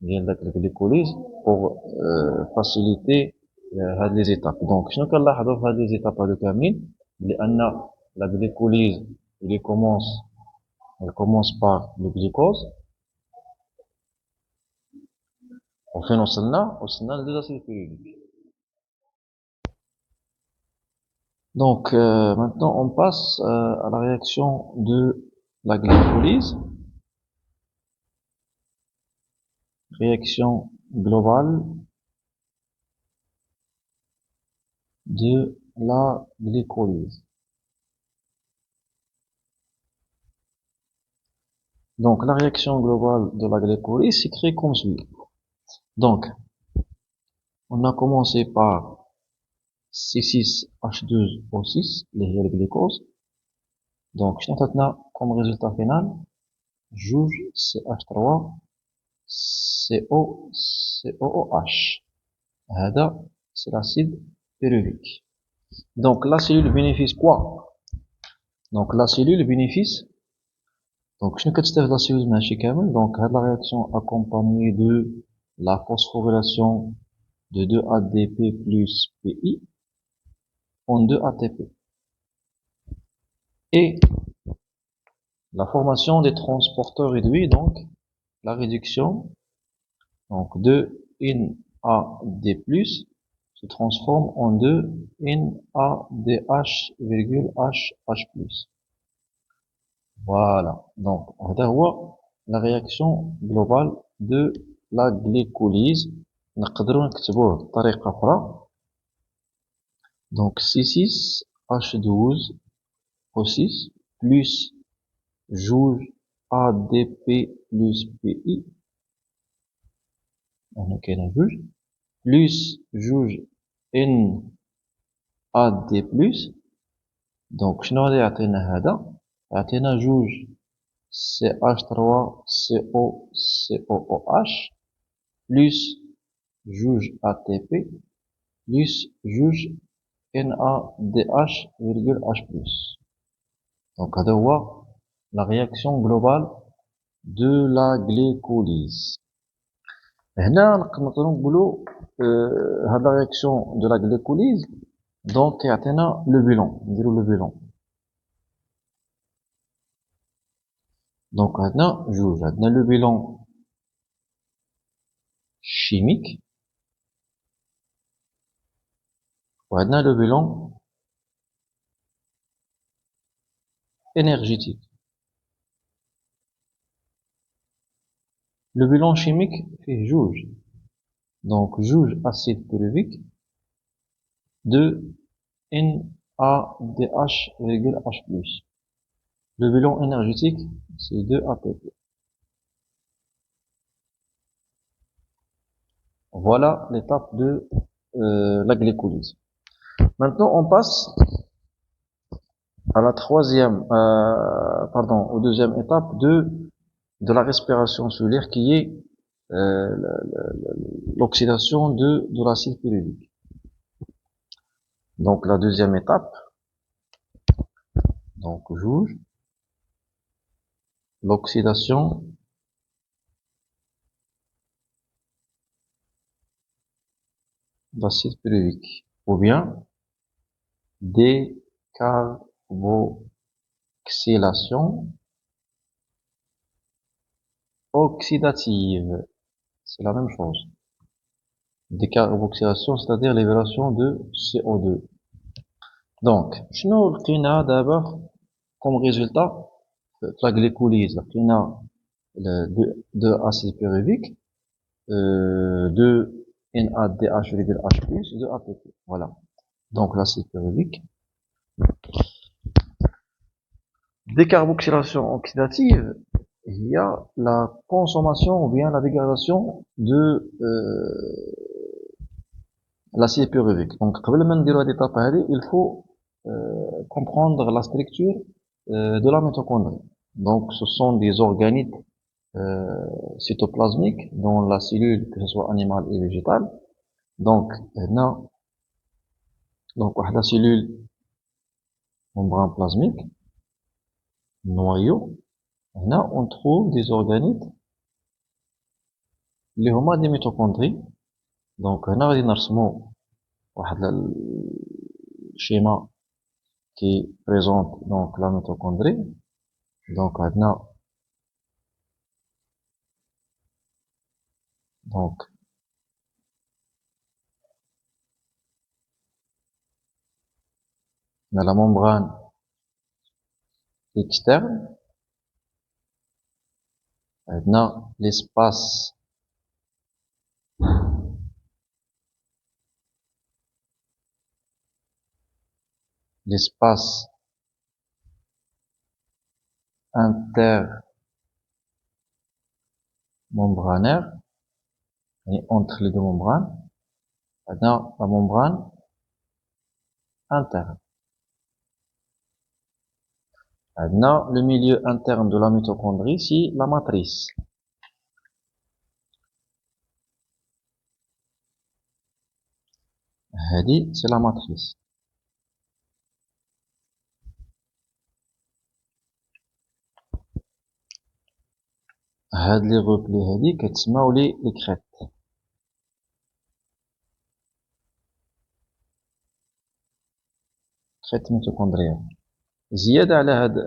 ديال داك الجليكوليز pour faciliter هاد les étapes. donc شنو كنلاحظوا في هاد les étapes هادو كاملين؟ لان la glycolyse elle commence par le glucose. وفين وصلنا لدو acide pyruvique. donc maintenant on passe à la réaction de la glycolyse. Réaction globale de la glycolyse. donc la réaction globale de la glycolyse s'écrit comme suit. donc on a commencé par C6H12O6 اللي هي الجلوكوز. donc شنو عطاتنا comme résultat final؟ جوج CH3 COOH. هذا c'est l'acide pyruvique. donc la cellule bénéficie quoi؟ donc la cellule bénéficie donc شنو كتستافد لا cellule من هادشي كامل؟ donc هاد la réaction accompagnée de la phosphorylation de 2 ADP plus PI en 2 ATP et la formation des transporteurs réduits, donc la réduction donc de NAD+ se transforme en 2 NADH,HH+. voilà. donc هذا هو la réaction globale de la glycolyse. نقدروا نكتبوه بطريقة أخرى. donc C6H12O6 plus جوج ADP plus PI هنا كاينة جوج plus جوج NAD+. donc شنو غادي يعطينا هذا؟ يعطينا جوج CH3COCOOH plus جوج ATP plus جوج NADH,H+. donc هذا هو la réaction globale de la glycolyse. هنا نقدروا نقولوا هاد la réaction de la glycolyse donc يعطينا le bilan. نديروا le bilan. donc عندنا جوج، عندنا le bilan chimique وعندنا le bilan énergétique. le bilan chimique فيه جوج، donc جوج acide pyruvique de NADH,H+. le bilan énergétique c'est 2 ATP. voilà l'étape de la glycolyse. maintenant on passe à la aux deuxième étape de la respiration cellulaire qui est l'oxydation de l'acide pyruvique. donc la deuxième étape, donc juge l'oxydation d'acide pyruvique ou bien décarboxylation oxydative. c'est la même chose. décarboxylation c'est-à-dire libération de CO2. donc شنو لقينا دابا comme résultat la glycolyse, de acide pyruvique, 2 NADH égale H+, 2 ATP. Voilà. Donc l'acide pyruvique. Décarboxylation oxydative, il y a la consommation ou bien la dégradation de l'acide pyruvique. Donc, avant de dire l'étape, il faut comprendre la structure de la mitochondrie. Donc, ce sont des organites cytoplasmiques dans la cellule, que ce soit animale et végétale. Donc, la cellule membrane plasmique, noyau. Là, on trouve des organites, les هما des mitochondries. Donc, on a un schéma qui présente donc la mitochondrie. Donc, on a la membrane externe, on a l'espace intermembranaire, et entre les deux membranes, on a la membrane interne. On a le milieu interne de la mitochondrie, c'est la matrice. C'est la matrice. هاد لي غوبلي هادي كتسماو لي كريت. كريت ميتوكوندريال. زيادة على هاد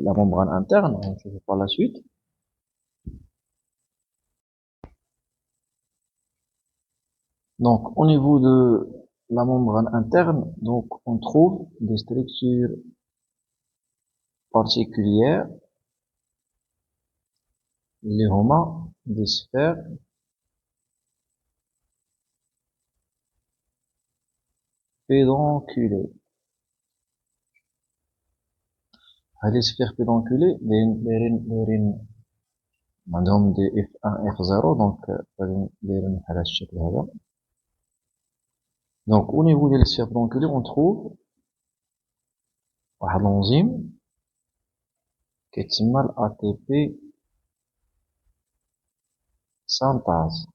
لا ممبران انترن نشوفو par la suite. Donc au niveau de la membrane interne, donc on trouve des structures particulières, les هما des sphères pédonculées. هذه sphères pédonculées دايرين عندهم دي F1 F0 donc دايرين بحال هذا الشكل هذا. Donc au niveau des sphères pédonculées on trouve واحد l'enzyme كيتسمى ATP synthase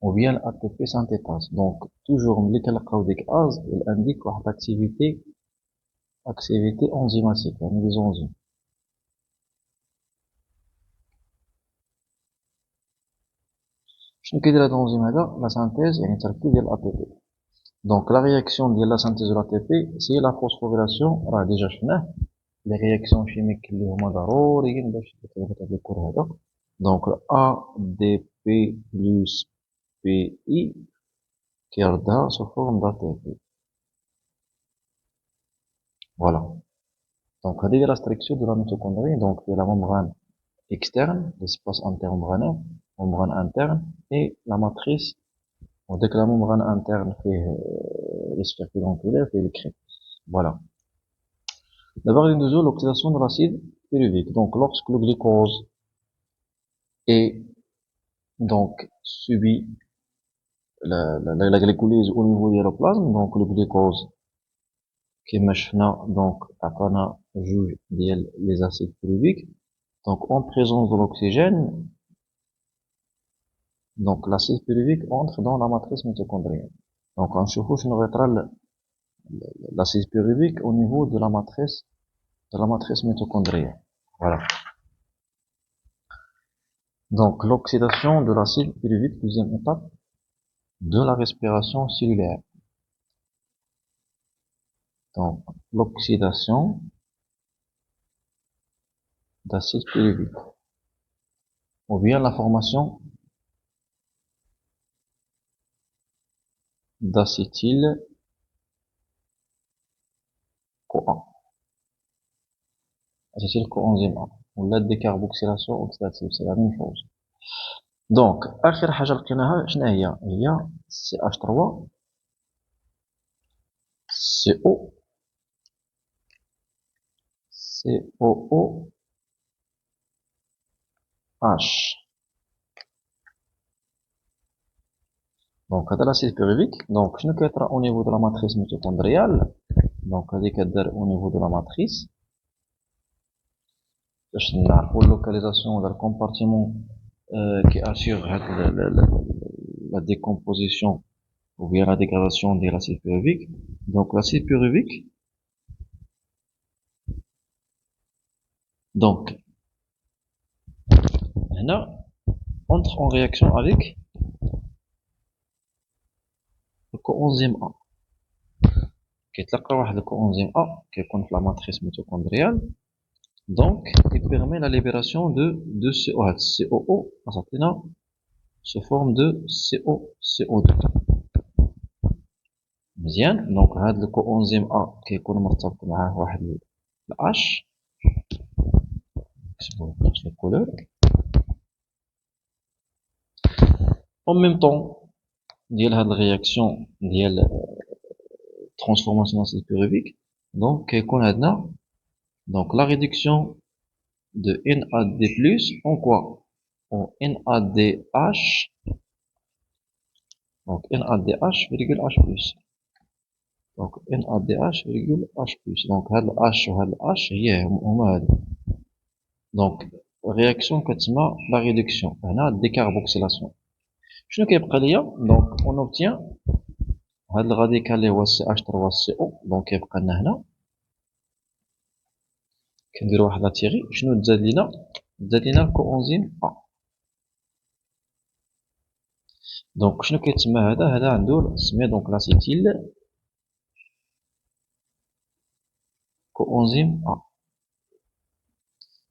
ou bien ATP synthétase. Donc toujours ملي كنلقاو ديك از il indique واحد activité enzymatique يعني des enzymes. شنو كيدير هاد الانزيم هذا؟ لا سانتيز يعني تركيب ديال ATP. Donc la réaction ديال la synthèse de l'ATP c'est la phosphorylation. راه ديجا شفناه les réactions chimiques اللي هما ضروريين باش يتربط هاد الكور هذا. Donc ADP plus PI كيردها sous forme d'ATP. Voilà. Donc هذه la structure de la mitochondrie, donc de la membrane externe, l'espace intermembranaire, membrane interne et la matrice. Donc dès que la membrane interne fait les sphères pédonculaires, fait les crêtes. Voilà. D'abord, une deuxième, l'oxydation de l'acide pyruvique. Donc lorsque le glucose est donc subit la glycolyse au niveau du plasme, donc le glucose qui machina donc عطانا جوج ديال les acides pyruviques. Donc en présence de l'oxygène, donc l'acide pyruvique entre dans la matrice mitochondrienne. Donc on نشوفو شنو غيطرا l'acide pyruvique au niveau de la matrice mitochondrienne. Voilà. Donc l'oxydation de l'acide pyruvique, deuxième étape de la respiration cellulaire. Donc l'oxydation d'acide pyruvique ou bien la formation d'acétyl-CoA. acétyl coenzyme A ولا décarboxylation oxydative c'est la même chose. Donc آخر حاجة لقيناها شنو هي CH3 CO COOH. Donc هذا l'acide pyruvique. Donc شنو كيطرا au niveau de la matrice mitochondriale. Donc هذه كدار au niveau de la matrice باش نعرفوا اللوكاليزاسيون ولا الكومبارتيمون qui assure la décomposition ou bien la dégradation de l'acide pyruvique. Donc l'acide pyruvique, donc هنا entre en réaction avec le coenzyme A. كيتلقى واحد الكوانزيم A كيكون في la matrice mitochondriale. Donc il permet la libération de CO. COO se forme de CO2. مزيان. دونك هاد الكوانزيم A كيكون مرتبط معاه واحد ال H نكتبو بنفس الكولور. En même temps ديال هاد الرياكسيون ديال transformation d'acide pyruvique, donc كيكون عندنا donc la réduction de NAD+ en quoi? En NADH, donc NADH virgule H+. Donc NADH virgule H+. Donc هاد ال H و هاد ال H هي هما هادو. donc réaction كتسمى la réduction. هنا décarboxylation. شنو كيبقى ليا؟ donc on obtient هاد الراديكال اللي هو CH3CO. donc كيبقى لنا هنا كنديرو واحد لاتيغي. شنو تزاد لينا؟ تزاد لينا الكوانزيم A. دونك شنو كيتسمى هذا عنده سميه دونك لاسيتيل كوانزيم A.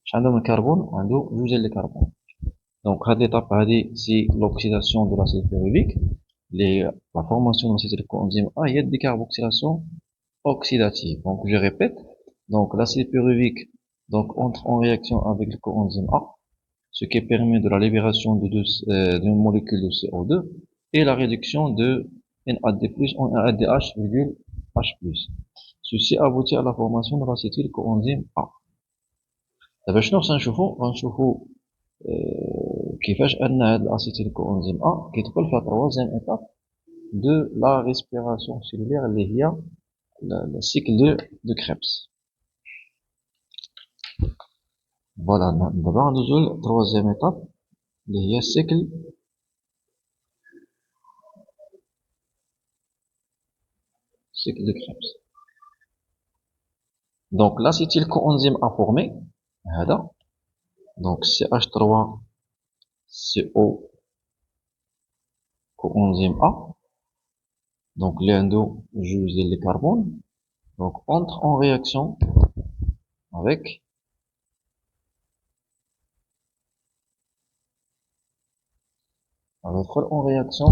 شحال عنده من الكربون؟ عنده جوج ديال الكربون. دونك هاد ليطاب هادي سي لوكسيداسيون دو لاسيد بيروفيك لي لا فورماسيون دو لاسيد كوانزيم A هي الديكاربوكسيلاسيون oxydative. Donc je répète, donc l'acide pyruvique donc entre en réaction avec le coenzyme A, ce qui permet de la libération d'une molécule de CO2 et la réduction de NAD+ en NADH, H+. Ceci aboutit à la formation de l'acétyl coenzyme A. دابا شنو خصنا غنشوفو كيفاش ان هاد الاسيتيل كوانزيم A كيدخل في لا تروازيام ايتاب de la respiration cellulaire اللي هي le cycle de Krebs. Voilà, d'abord ندوزو troisième étape اللي هي cycle de Krebs. Donc l'acétyl coenzyme A formé هذا donc CH3CO coenzyme A donc اللي عنده جوج ديال الكربون donc entre en réaction avec en réaction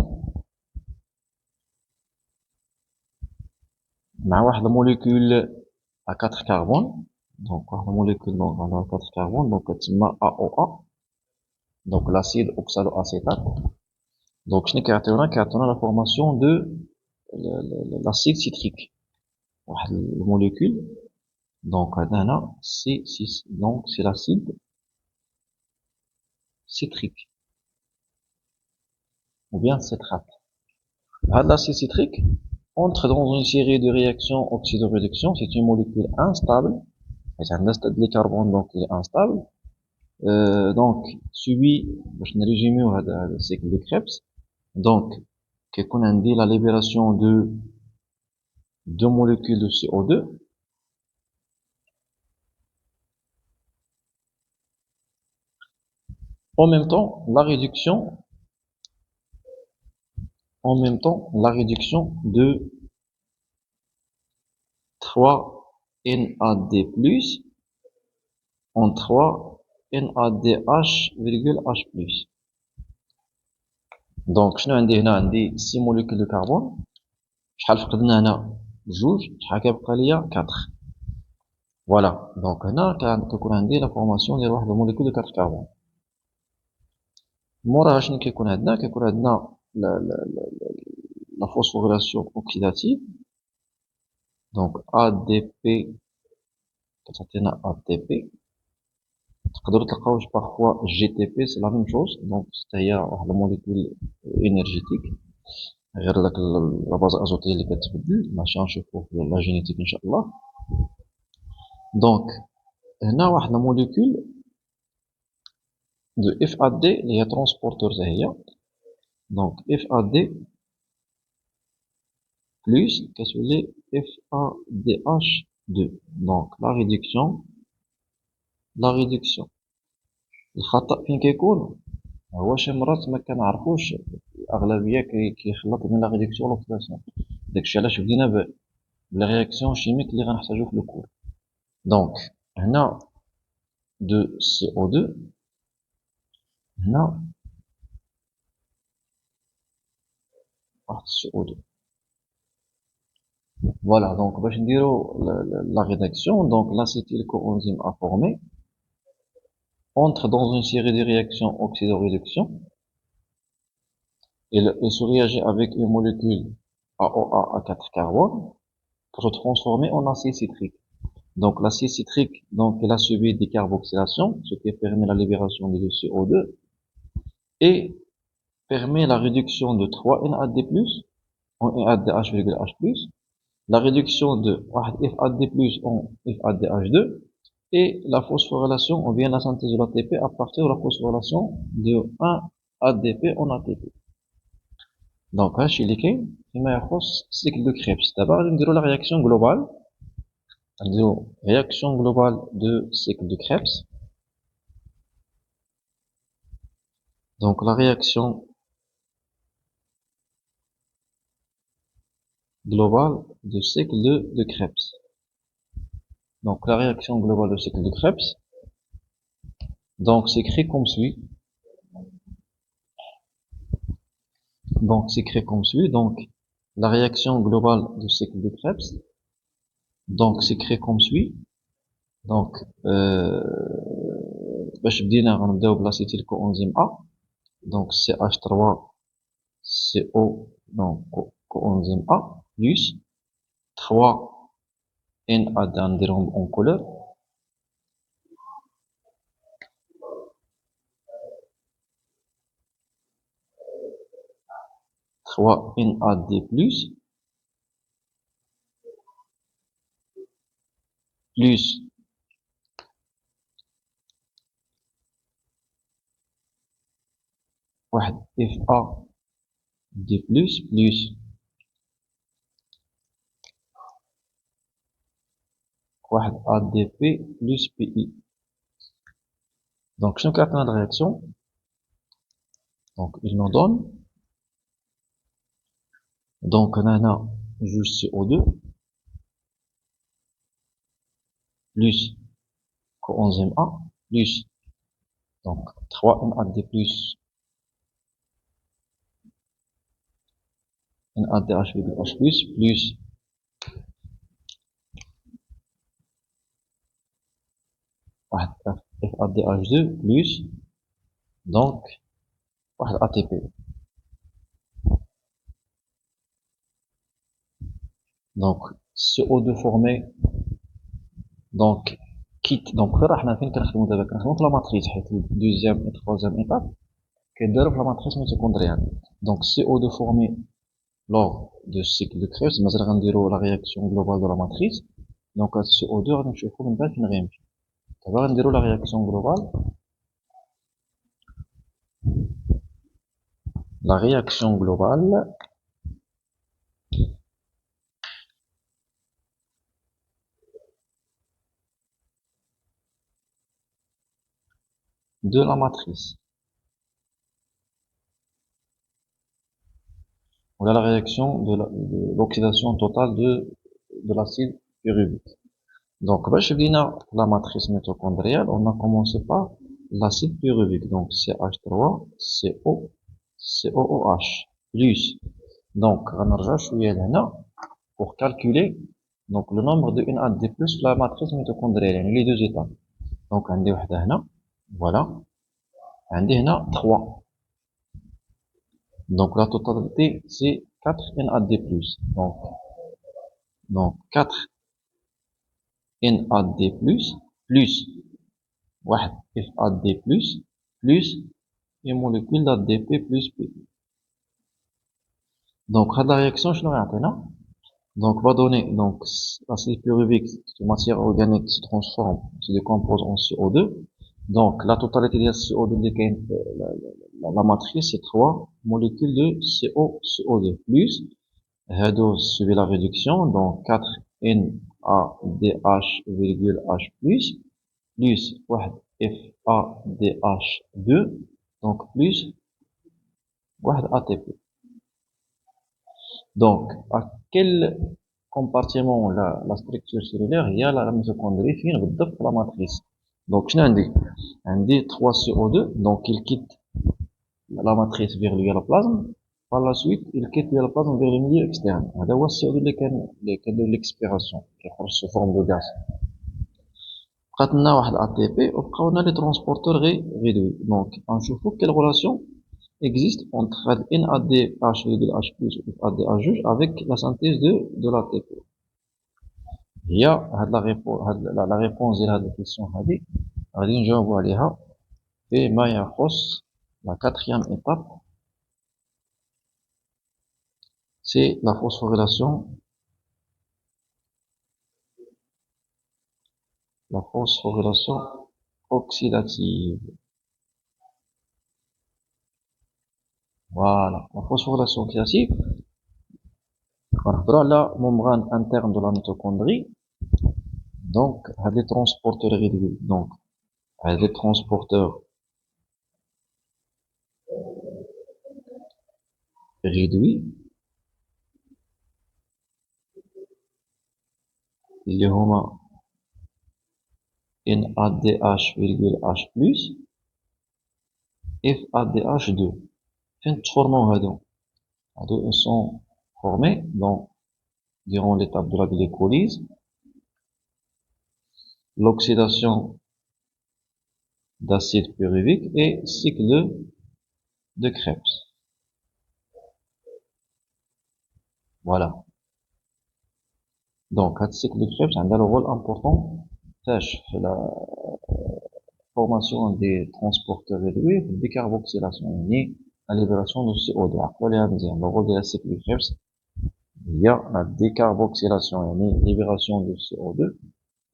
مع واحد الموليكول à 4 carbone. Donc واحد الموليكول donc على 4 carbone donc كتسمى AOA donc l'acide oxaloacétate. donc شنو كيعطيونا la formation de l'acide citrique. واحد الموليكول donc عندنا هنا C6 donc c'est l'acide citrique ou bien citrate. هاد l'acide citrique entre dans une série de réactions oxydoréduction. C'est une molécule instable. C'est un stade de carbone donc il est instable. Donc suivi باش نريزوميو هذا الcycle de Krebs. Donc كيكون عندي la libération de deux molécules de CO2 en même temps la réduction de 3 NAD+ en 3 NADH, H+. donc شنو عندي هنا؟ عندي 6 molécules de carbone. شحال فقدنا هنا؟ جوج. شحال كيبقى ليا؟ 4. Voilà. Donc, هنا كتكون عندي لا فورماسيون ديال واحد الموليكول دو 4 كربون. موراها شنو كيكون عندنا؟ كيكون عندنا لا فوسفوريلاسيون اوكسيداتيف. دونك ADP كتعطينا ATP. تقدروا تلقاوش بارفوا GTP سي لا ميم شوز. دونك حتى هي واحد الموليكول انرجيتيك، غير داك لاباز ازوتيه اللي كتبدل، ماشي غنشوفوه في لا جينيتيك ان شاء الله. دونك هنا واحد الموليكول دو FAD اللي هي ترونسبورتور حتى هي. دونك FAD بلس كتولي FADH2. دونك لا ريدكسيون الخطأ فين كيكون؟ هو شي مرات ما كنعرفوش، الاغلبيه كيخلط بين لا ريدكسيون و لوكسيداسيون. داكشي علاش بدينا بلا رياكسيون شيميك اللي غنحتاجو في الكور. دونك هنا دو CO2، هنا واحد CO2. Voilà, donc باش نديرو la rédaction, donc l'acétylcoenzyme A formé entre dans une série de réactions oxydoréduction et se réagit avec une molécule AOA à 4 carbone pour se transformer en acide citrique. Donc l'acide citrique, donc il a subi des carboxylation, ce qui permet la libération de CO2 et permet la réduction de 3NAD+ en NADH,H+, la réduction de FAD+ en FADH2 et la phosphorylation ou bien la synthèse de l'ATP à partir de la phosphorylation de 1 ADP en ATP. Donc, هادشي اللي كاين فيما يخص cycle de Krebs. دابا غادي نديرو la réaction globale. نديرو réaction globale de cycle de Krebs. Donc, la réaction globale de cycle de Krebs. Donc, la réaction globale de cycle de Krebs, donc, s'écrit comme suit. Donc, s'écrit comme suit. Donc, la réaction globale du cycle de Krebs, donc, s'écrit comme suit. Donc, باش بدينا غنبداو بالاسيتيلكوانزيم A. Donc, CH3CO, donc, coenzyme A, plus 3 NAD نديرهم en couleur. trois NAD+, plus واحد FAD+, plus واحد ADP plus PI. Donc, شنو كيعطينا la réaction? Donc, il nous donne, donc, on a جوج CO2 plus coenzyme A plus donc 3 NAD plus NADH,H+, plus واحد FADH2 plus donc واحد ATP. Donc CO2 formé donc quitte. donc غير حنا فين كنخدمو دابا؟ كنخدمو في لا ماتريس، حيت دوزيام et troisième étape كيدارو في لا ماتريس ميتوكوندريال. donc CO2 formé lors de cycle de Krebs مازال غنديرو la réaction globale de la matrice. donc هاد CO2 غادي نشوفو من بعد فين غيمشي. دابا غنديرو la réaction globale. La réaction globale de la matrice. Voilà la réaction de l'oxydation totale de l'acide pyruvique. Donc, باش بدينا la matrice mitochondriale, on a commencé par l'acide pyruvique. Donc, CH3CO COOH plus. Donc, غنرجع شوية لهنا pour calculer Donc le nombre de NAD+ plus la matrice mitochondriale, les deux étapes. Donc عندي وحده هنا, voilà. عندي هنا 3. Donc la totalité c'est 4 NAD+. Donc 4 NAD+, plus 1 FAD+, plus une molécule d'ADP plus P. Donc la réaction je l'ai. Donc va donner, donc l'acide pyruvique de matière organique se transforme, se décompose en CO2. Donc la totalité de CO2 la matrice c'est 3 molécules de CO2 plus suivi la réduction, donc 4 NADH, H plus 1 FADH2, donc plus 1 ATP. Donc, à quel compartiment la structure cellulaire il y a la mitochondrie qui est la matrice. Donc, je dis 3 CO2, donc il quitte la matrice vers le plasme. Par la suite, il quitte le plasme vers le milieu externe. هذا هو CO2 اللي كان l'expiration كيخرج sous forme de gaz. بقات لنا واحد ATP وبقاو لنا les transporteurs réduits. Donc, نشوفوا quelle relation existe entre NADH, H plus et FADH avec la synthèse de l'ATP. Il y a la réponse de la question هذه غادي نجاوبوا عليها فيما يخص la quatrième étape, c'est la phosphorylation oxydative. Voilà, la phosphorylation oxydative. On a la membrane interne de la mitochondrie. Donc, les transporteurs réduits. Donc, les transporteurs réduits. اللي هما NADH, H plus, FADH2. فين تفورماو هادو ils sont formés durant l'étape de la glycolyse, l'oxydation d'acide pyruvique et cycle de Krebs. Voilà. Donc, ce cycle de Krebs a un rôle important dans la formation des transporteurs réduits, la décarboxylation et la libération de CO2. Le rôle de la cycle de Krebs, il y a la décarboxylation et la libération de CO2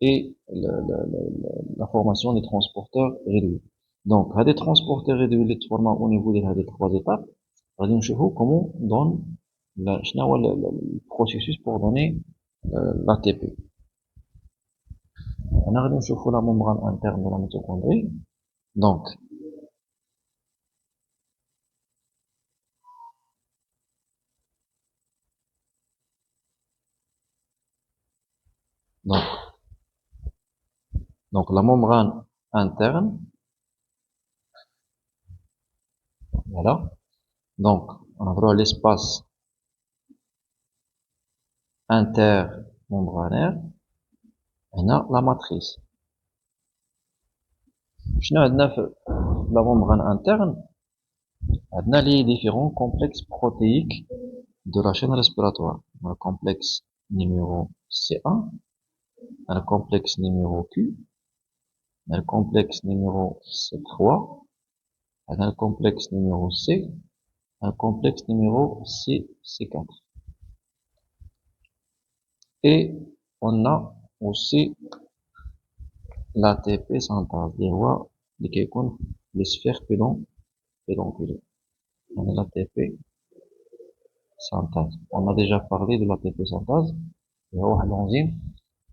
et la formation des transporteurs réduits. Donc, à des transporteurs réduits, les forment au niveau des trois étapes. On va voir comment on donne le processus pour donner l'ATP. On a regardé sur la membrane interne de la mitochondrie. Donc, la membrane interne, voilà. Donc, on a droit à l'espace intermembranaire. On a la matrice. شنو عندنا في la membrane interne? On a les différents complexes protéiques de la chaîne respiratoire. Le complexe numéro C1, le complexe numéro Q, le complexe numéro C3, le complexe numéro C, le complexe numéro C4. Et on a aussi l'ATP synthase, les sphères pédonculées. On a l'ATP synthase. On a déjà parlé de l'ATP synthase. Il y a l'enzyme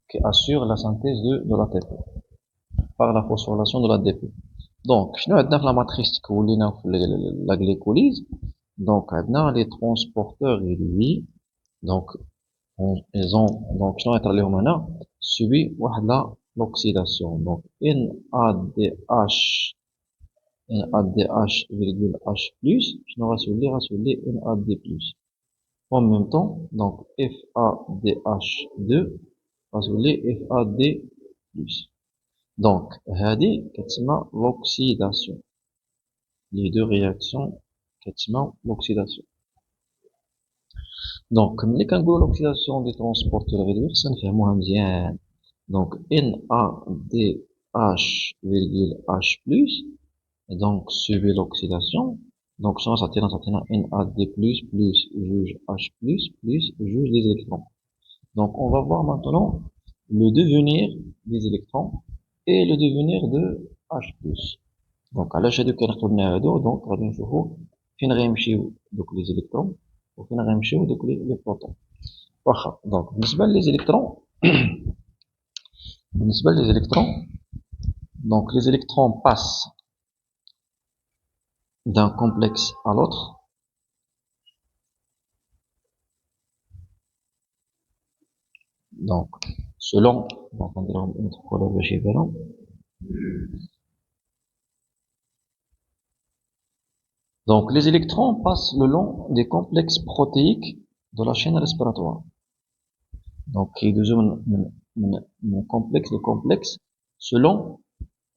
qui assure la synthèse de l'ATP par la phosphorylation de l'ADP. Donc, nous avons la matrice la glycolyse. Donc, on a les transporteurs réduits. Donc, ils ont, donc, nous subi l'oxydation. Donc, NADH, H plus, nous avons NAD plus. En même temps, donc FADH2 غتولي FAD plus. Donc هادي كتسمى l'oxydation. Les deux réactions كتسمى l'oxydation. Donc ملي كنقولوا l'oxydation des transporteurs réduits خصنا نفهموها مزيان. Donc NADH plus, donc subit l'oxydation. Donc ça t'attire NAD plus juge H plus juge des électrons. Donc on va voir maintenant le devenir des électrons et le devenir de H plus. Donc علاش هادو كنختاروا هادو دونك غادي نشوفوا فين غيمشيو دوك لي زيليكترون وفين غيمشيو دوك لي بروتون. واخا دونك بالنسبه لي زيليكترون donc les électrons passent d'un complexe à l'autre. Donc, selon, donc les électrons passent le long des complexes protéiques de la chaîne respiratoire. Donc, il y a un complexe selon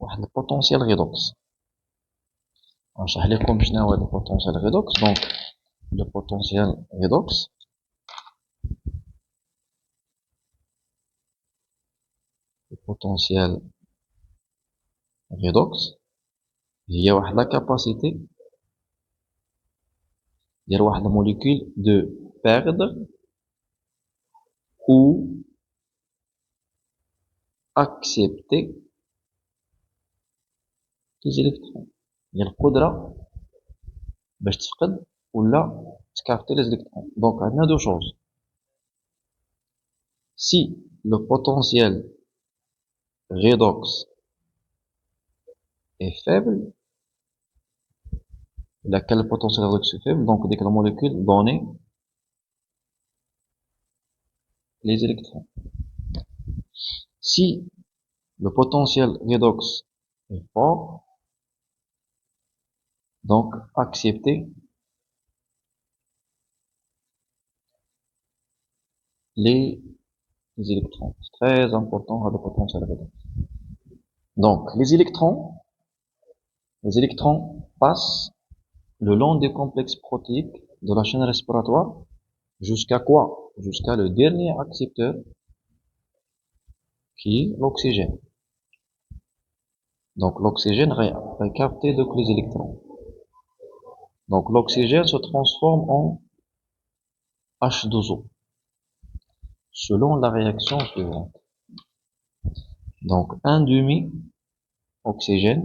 le potentiel redox. نشرح لكم شنو هو le potentiel redox. Donc, le potentiel redox هي واحد la capacité ديال واحد الموليكول de perdre ou accepter les électrons. Il y a القدرة باش تفقد ولا تكابتي les électrons. Donc on a deux choses. Si le potentiel redox est faible, laquelle le potentiel redox est faible, donc dès que la molécule donne les électrons. Si le potentiel redox est fort, donc accepter les électrons. C'est très important le potentiel redox. Donc les électrons passent le long des complexes protéiques de la chaîne respiratoire jusqu'à quoi? Jusqu'à le dernier accepteur qui est l'oxygène. Donc l'oxygène va capter donc les électrons. Donc l'oxygène se transforme en H2O selon la réaction suivante. Donc un demi oxygène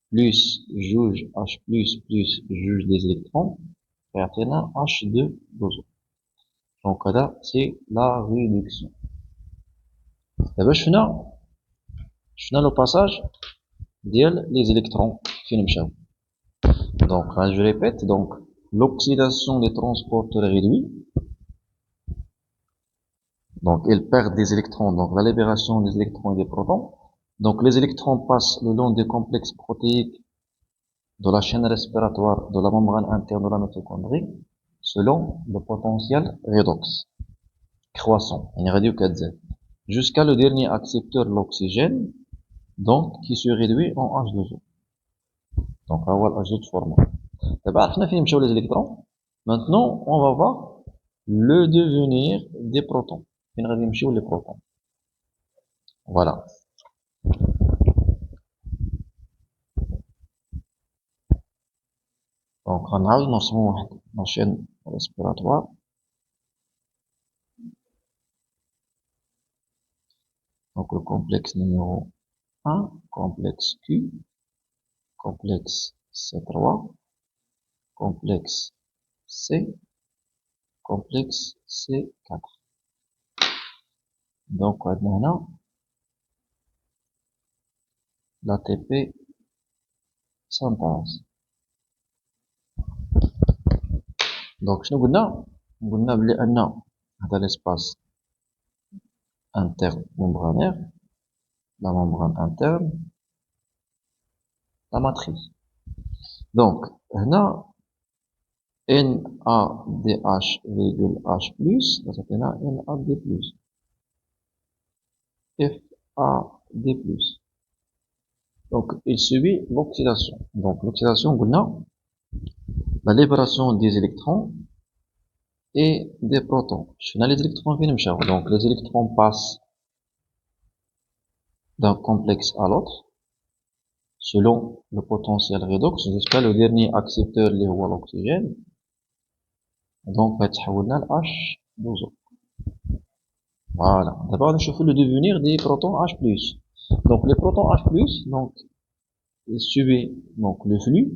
plus juge H plus juge des électrons et atteint H2O. Donc là c'est la réduction. D'abord je fais le passage les électrons فين مشاو. Donc je répète, donc l'oxydation des transporteurs réduits, donc ils perdent des électrons, donc la libération des électrons et des protons. Donc les électrons passent le long des complexes protéiques de la chaîne respiratoire de la membrane interne de la mitochondrie selon le potentiel redox croissant, jusqu'à le dernier accepteur l'oxygène, donc qui se réduit en H2O. Donc on va voir H2O de format. D'abord, on a fini les électrons. Maintenant, on va voir le devenir des protons. Les protons. Voilà. Donc, on a une chaîne respiratoire. Donc, le complexe numéro 1, complexe Q, complexe C3, complexe C, complexe C4. Donc, on a l'ATP synthèse. Donc, je nous dans l'espace intermembranaire, la membrane interne, la matrice. Donc, هنا NADH, H+, ça s'appelle NAD+. FAD+. Donc, il subit l'oxydation. Donc, l'oxydation, on a la libération des électrons et des protons. Les électrons viennent me chercher. Donc, les électrons passent d'un complexe à l'autre selon le potentiel redox jusqu'à le dernier accepteur, qui est l'oxygène. Donc, on a H2O. Voilà. D'abord, on cherche le devenir des protons H+. Donc, les protons H+, donc, ils subissent donc le flux.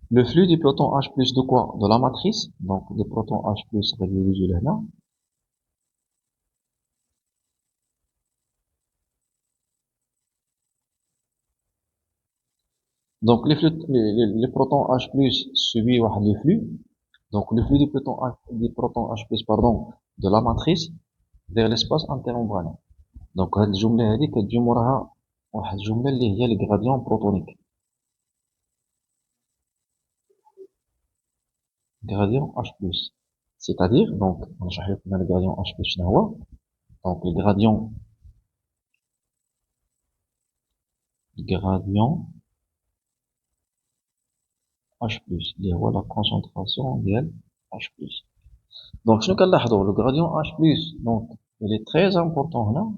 Le flux des protons H+, de quoi? De la matrice. Donc, des protons H+, réduits là. Donc, les protons H+, subissent le flux. Donc, le flux des protons H+, pardon, de la matrice vers l'espace intermembranaire. Donc, هاد الجملة هذه كتجي موراها واحد الجملة اللي هي الغراديون بروتونيك. Gradient H+. C'est-à-dire, donc, غنشرح لكم le gradient H+, شنو هو. Donc, le gradient H+, اللي هو la concentration ديال H+. Donc, شنو كنلاحظوا le gradient H+, donc, il est très important هنا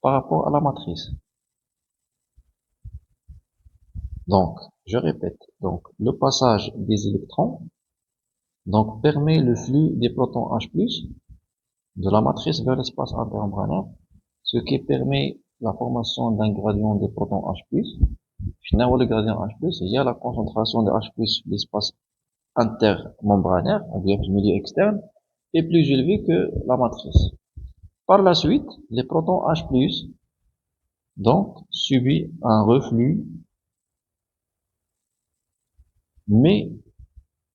par rapport à la matrice. Donc, je répète, donc, le passage des électrons, donc, permet le flux des protons H+, de la matrice vers l'espace intermembranaire, ce qui permet la formation d'un gradient des protons H+. Finalement, le gradient H+, il y a la concentration de H+, l'espace intermembranaire, ou bien le milieu externe, est plus élevé que la matrice. Par la suite, les protons H+, donc, subissent un reflux, mais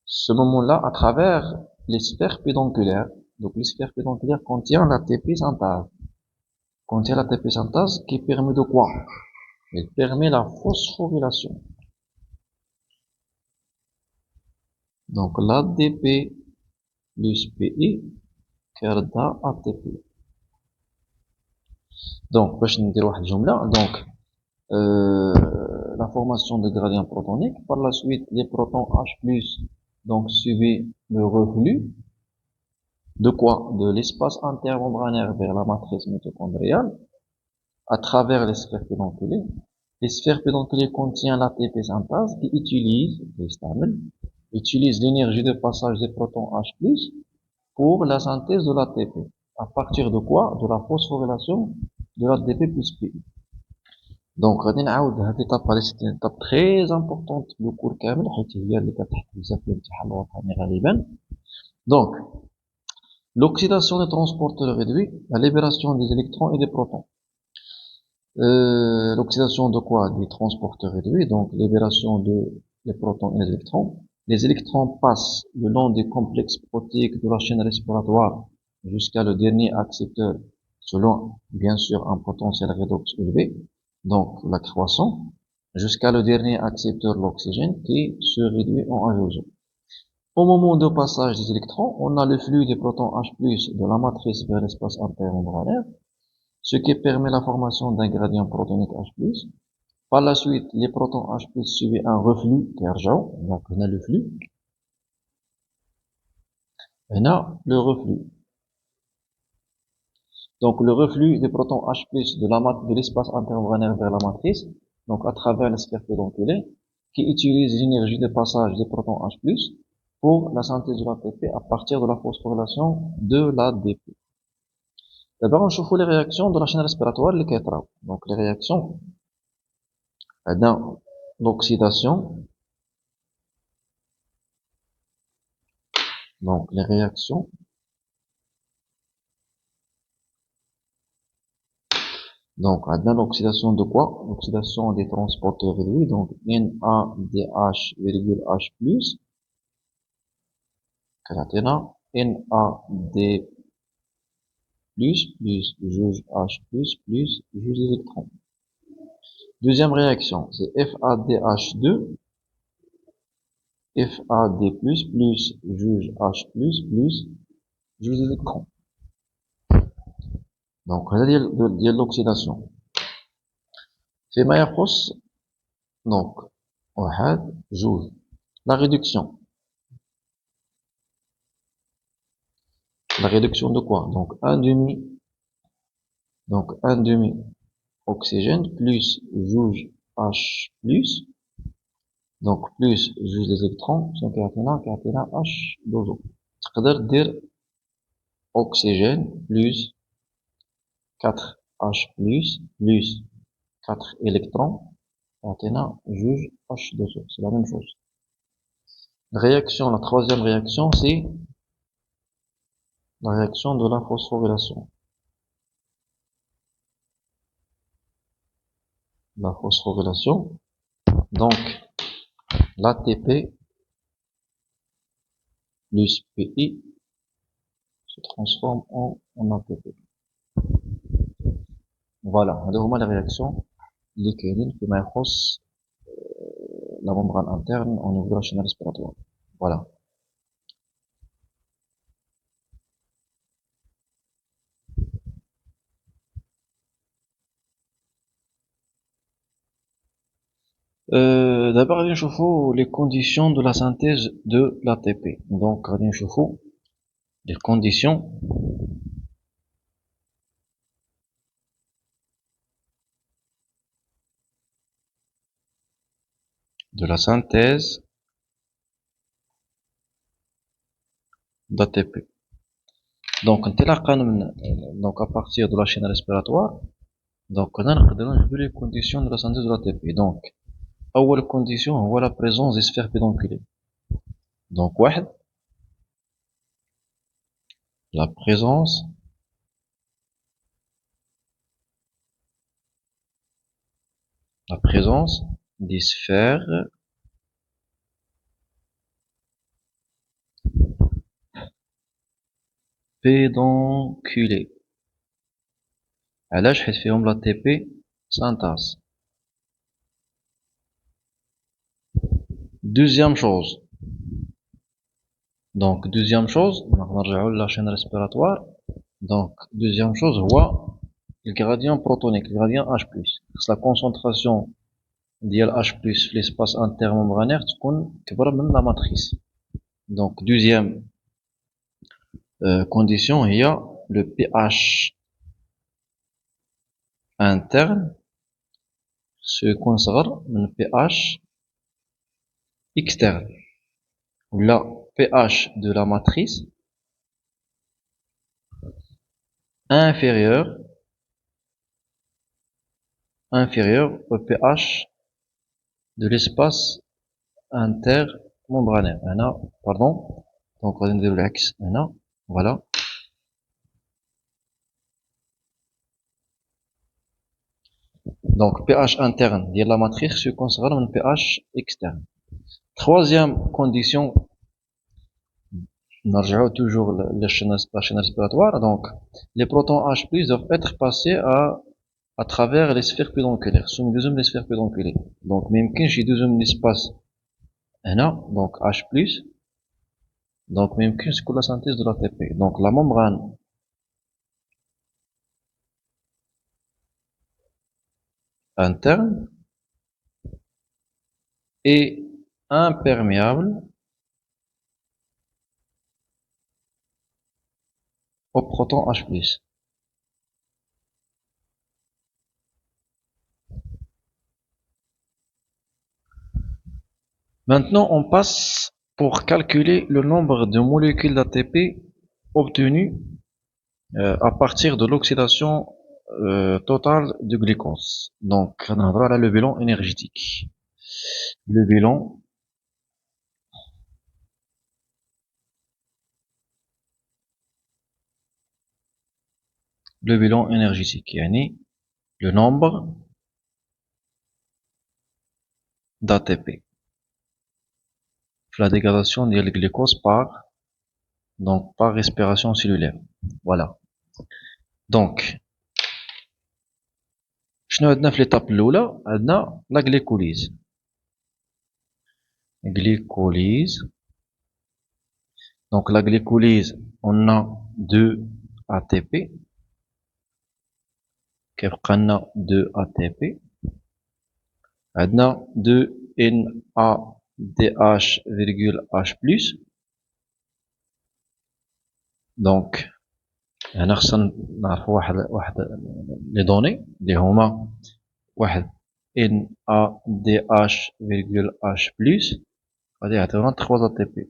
ce moment-là, à travers les sphères pédonculaires. Donc, les sphères pédonculaires contiennent la TP synthase. Contient la TP synthase qui permet de quoi? Elle permet la phosphorylation. Donc, l'ADP plus PI كيرد ATP. Donc, باش ندير واحد الجملة, donc, la formation de gradient protonique. Par la suite, les protons H+, donc, subissent le reflux. De quoi? De l'espace intermembranaire vers la matrice mitochondriale, à travers les sphères pédonculées. Les sphères pédonculées contiennent l'ATP synthase qui utilise l'énergie de passage des protons H+, pour la synthèse de l'ATP. À partir de quoi? De la phosphorylation de l'ATP plus P. Donc, غادي نعاود هاد l'étape هادي, c'est une étape très importante le cours كامل, حيت هي اللي كتحط بزاف في الامتحان الوطني غالبا. Donc, l'oxydation des transporteurs réduits, la libération des électrons et des protons. L'oxydation de quoi? Des transporteurs réduits, donc libération des protons et des électrons. Les électrons passent le long des complexes protéiques de la chaîne respiratoire jusqu'à le dernier accepteur, selon bien sûr un potentiel redox élevé, donc la croissance, jusqu'à le dernier accepteur, l'oxygène, qui se réduit en H2O. Au moment de passage des électrons, on a le flux des protons H+, de la matrice vers l'espace intermembranaire, ce qui permet la formation d'un gradient protonique H+. Par la suite, les protons H+, subissent un reflux, donc on a le flux. On a le reflux. Donc le reflux des protons H+, de l'espace intermembranaire vers la matrice, donc à travers les sphères pédonculées, qui utilise l'énergie de passage des protons H+, pour la synthèse de l'ATP à partir de la phosphorylation de l'ADP. D'abord, on chauffe les réactions de la chaîne respiratoire, les quatre. Donc les réactions dans l'oxydation. Donc les réactions donc dans l'oxydation de quoi? L'oxydation des transporteurs réduits, donc NADH, H+, NAD+, juge H+, juge des électrons. Deuxième réaction, c'est FADH2, FAD+, juge H+, juge des électrons. Donc هذا ديال l'oxydation. فيما يخص donc واحد جوج la réduction. La réduction de quoi? Donc un demi oxygène plus juge H plus, donc plus juge les électrons, donc كيعطينا H دوزو. تقدر دير oxygène plus 4H plus 4 électrons كيعطينا juge H دوزو. C'est la même chose. Réaction, la troisième réaction, c'est la réaction de la phosphorylation. La phosphorylation, donc l'ATP plus PI se transforme en ATP. Voilà, هذه هما les réactions اللي كاينين فيما يخص la membrane interne au niveau de la chaîne respiratoire. Voilà. D'abord غادي نشوفوا les conditions de la synthèse de l'ATP. Donc غادي نشوفوا les conditions de la synthèse d'ATP. Donc donc à partir de la chaîne respiratoire, donc on a les conditions de la synthèse de l'ATP. Donc أول condition هو la présence des sphères pédonculées. Donc واحد la présence des sphères pédonculées. علاش؟ حيت فيهم لا تي بي synthase. Deuxième chose, donc deuxième chose, نرجعوا la chaîne respiratoire. Donc deuxième chose هو le gradient protonique, le gradient H+. La concentration ديال H+ في l'espace intermembranaire تكون كبر من la matrice. Donc deuxième condition هي le pH interne se صغر من pH externe. La pH de la matrice inférieur au pH de l'espace intermembranaire. Pardon. Donc on va dire l'axe. Voilà. Donc pH interne de la matrice se considère comme pH externe. Troisième condition, نرجعوا toujours la chaîne respiratoire. Donc les protons H+ doivent être passés à travers les sphères pédonculaires. Sous les sphères pédonculaires. Donc même quand j'ai deuxième espace donc H+, donc même quand c'est la synthèse de l'ATP. Donc la membrane interne est imperméable au proton H+. Maintenant, on passe pour calculer le nombre de molécules d'ATP obtenues à partir de l'oxydation totale du glucose. Donc, on aura là le bilan énergétique. Le bilan énergétique, yani le nombre d'ATP. La dégradation du glucose par respiration cellulaire. Voilà. Donc, شنو عندنا في l'étape الأولى؟ عندنا la glycolyse. Donc la glycolyse, on a 2 ATP كيبقى لنا 2 ATP. عندنا 2 NADH virgule H plus. دونك هنا خصنا نعرفوا واحد لي دوني اللي هما واحد NADH virgule H plus غادي يعطيونا 3 ATP.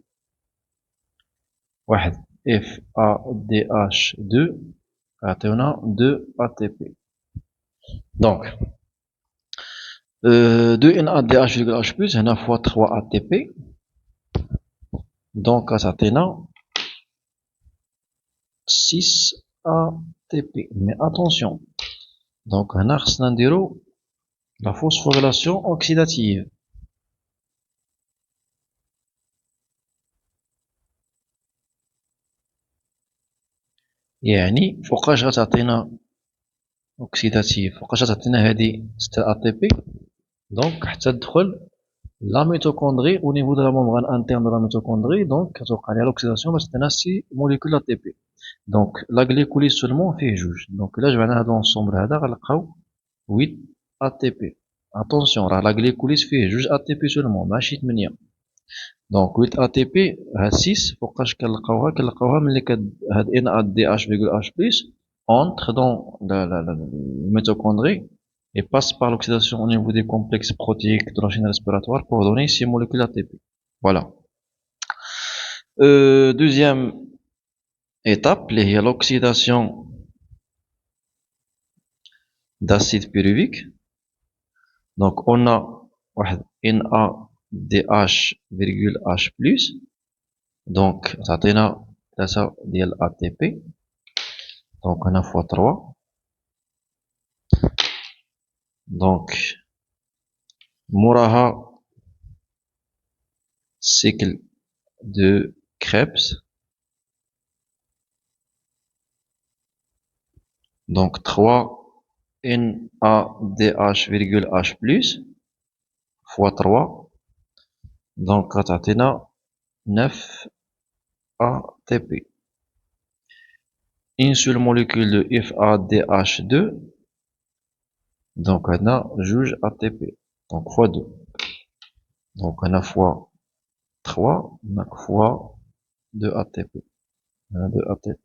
واحد FADH2 يعطيونا 2 ATP. دونك 2 NADH virgule H plus هنا فوا 3 ATP. دونك غتعطينا 6 ATP. Mais attention, donc هنا خصنا نديرو la phosphorylation oxydative. يعني فوقاش غتعطينا oxydative فوقاش غتعطينا هادي 6 ATP. donc حتى تدخل la mitochondrie au niveau de la membrane interne de la mitochondrie. donc كتوقع عليها l'oxydation باش تعطينا 6 molécules ATP. donc la glycolyse seulement فيه جوج. donc إلا جمعنا هاد l'ensemble هذا غنلقاو 8 ATP. attention راه la glycolyse فيه جوج ATP seulement ماشي 8. donc 8 ATP هاد 6 فوقاش كنلقاوها ملي هاد NADH plus entre dans la mitochondrie et passe par l'oxydation au niveau des complexes protéiques de la chaîne respiratoire pour donner 6 molécules ATP. Voilà. Deuxième étape, il y a l'oxydation d'acide pyruvique. Donc on a NADH virgule H plus. Donc ça donne ça ديال ATP. donc on a fois 3. donc موراها cycle de Krebs. donc 3 NADH virgule H plus fois 3. donc غتعطينا 9 ATP. une seule molécule de FADH2. donc on a juge ATP. donc fois 2. donc on a fois 3 on a fois 2 ATP. on a 2 ATP.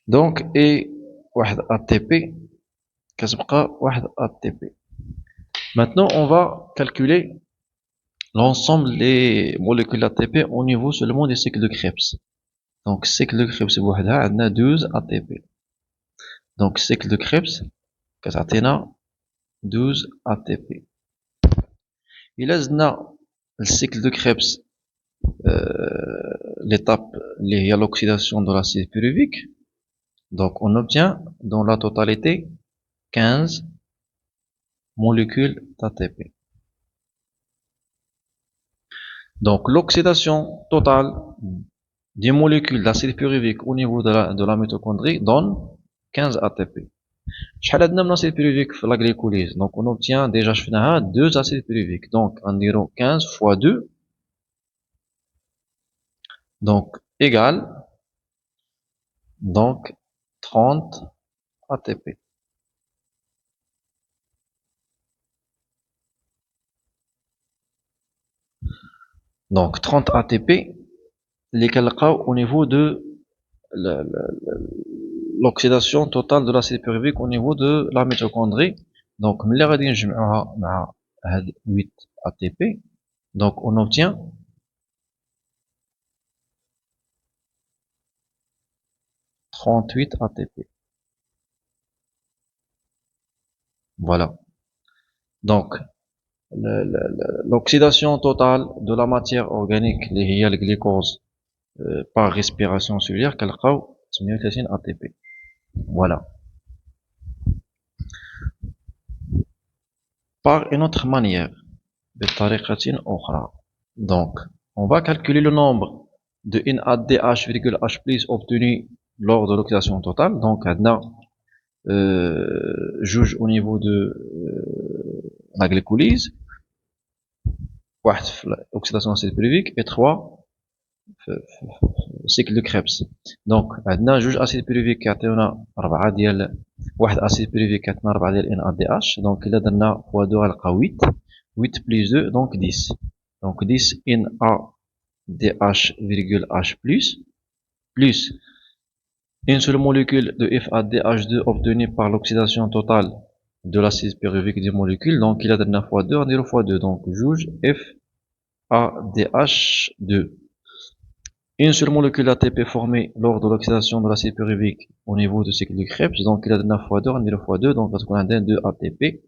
donc et واحد ATP كتبقى واحد ATP. maintenant on va calculer l'ensemble des molécules ATP au niveau seulement des cycles de Krebs. donc cycle de Krebs بوحدها عندنا 12 ATP. donc cycle de Krebs كتعطينا 12 ATP. إلا زدنا الcycle de Krebs l'étape اللي هي l'oxydation de l'acide pyruvique. donc on obtient dans la totalité 15 molécules d'ATP. donc l'oxydation totale des molécules d'acide pyruvique au niveau de la mitochondrie donne 15 ATP. شحال عندنا من acide pyruvique في la glycolyse. donc on obtient déjà شفناها 2 acides pyruviques. donc نديرو 15 fois 2 donc égale donc 30 ATP. donc 30 ATP اللي كنلقاو au niveau de l'oxydation totale de l'acide pyruvique au niveau de la mitochondrie. donc ملي غادي نجمعوها مع هاد 8 ATP donc on obtient 38 ATP. voilà. donc l'oxydation totale de la matière organique اللي هي الجليكوز par respiration cellulaire كنلقاو 38 ATP. voilà. par une autre manière بطريقة أخرى. donc on va calculer le nombre de NADH virgule H plus obtenu lors de l'oxydation totale. donc عندنا جوج au niveau de la glycolyse. واحد في l'oxydation acide pyruvique et 3 cycle de Krebs. Donc, عندنا جوج أسيد بيروفيك كيعطيونا 4 ديال واحد أسيد بيروفيك كيعطينا 4 ديال NaDH. دونك إلا درنا fois 2 غنلقاو 8 plus 2 donc 10. Donc 10 NaDH virgule H plus une seule molécule de FADH2 obtenue par l'oxydation totale de l'acide pyruvique des molécules. Donc il a donné fois 2, on dirait fois 2. Donc juge FADH2. Une seule molécule ATP formée lors de l'oxydation de l'acide pyruvique au niveau du cycle de Krebs. Donc il a donné fois 2, on dirait fois 2. Donc parce qu'on a 2 ATP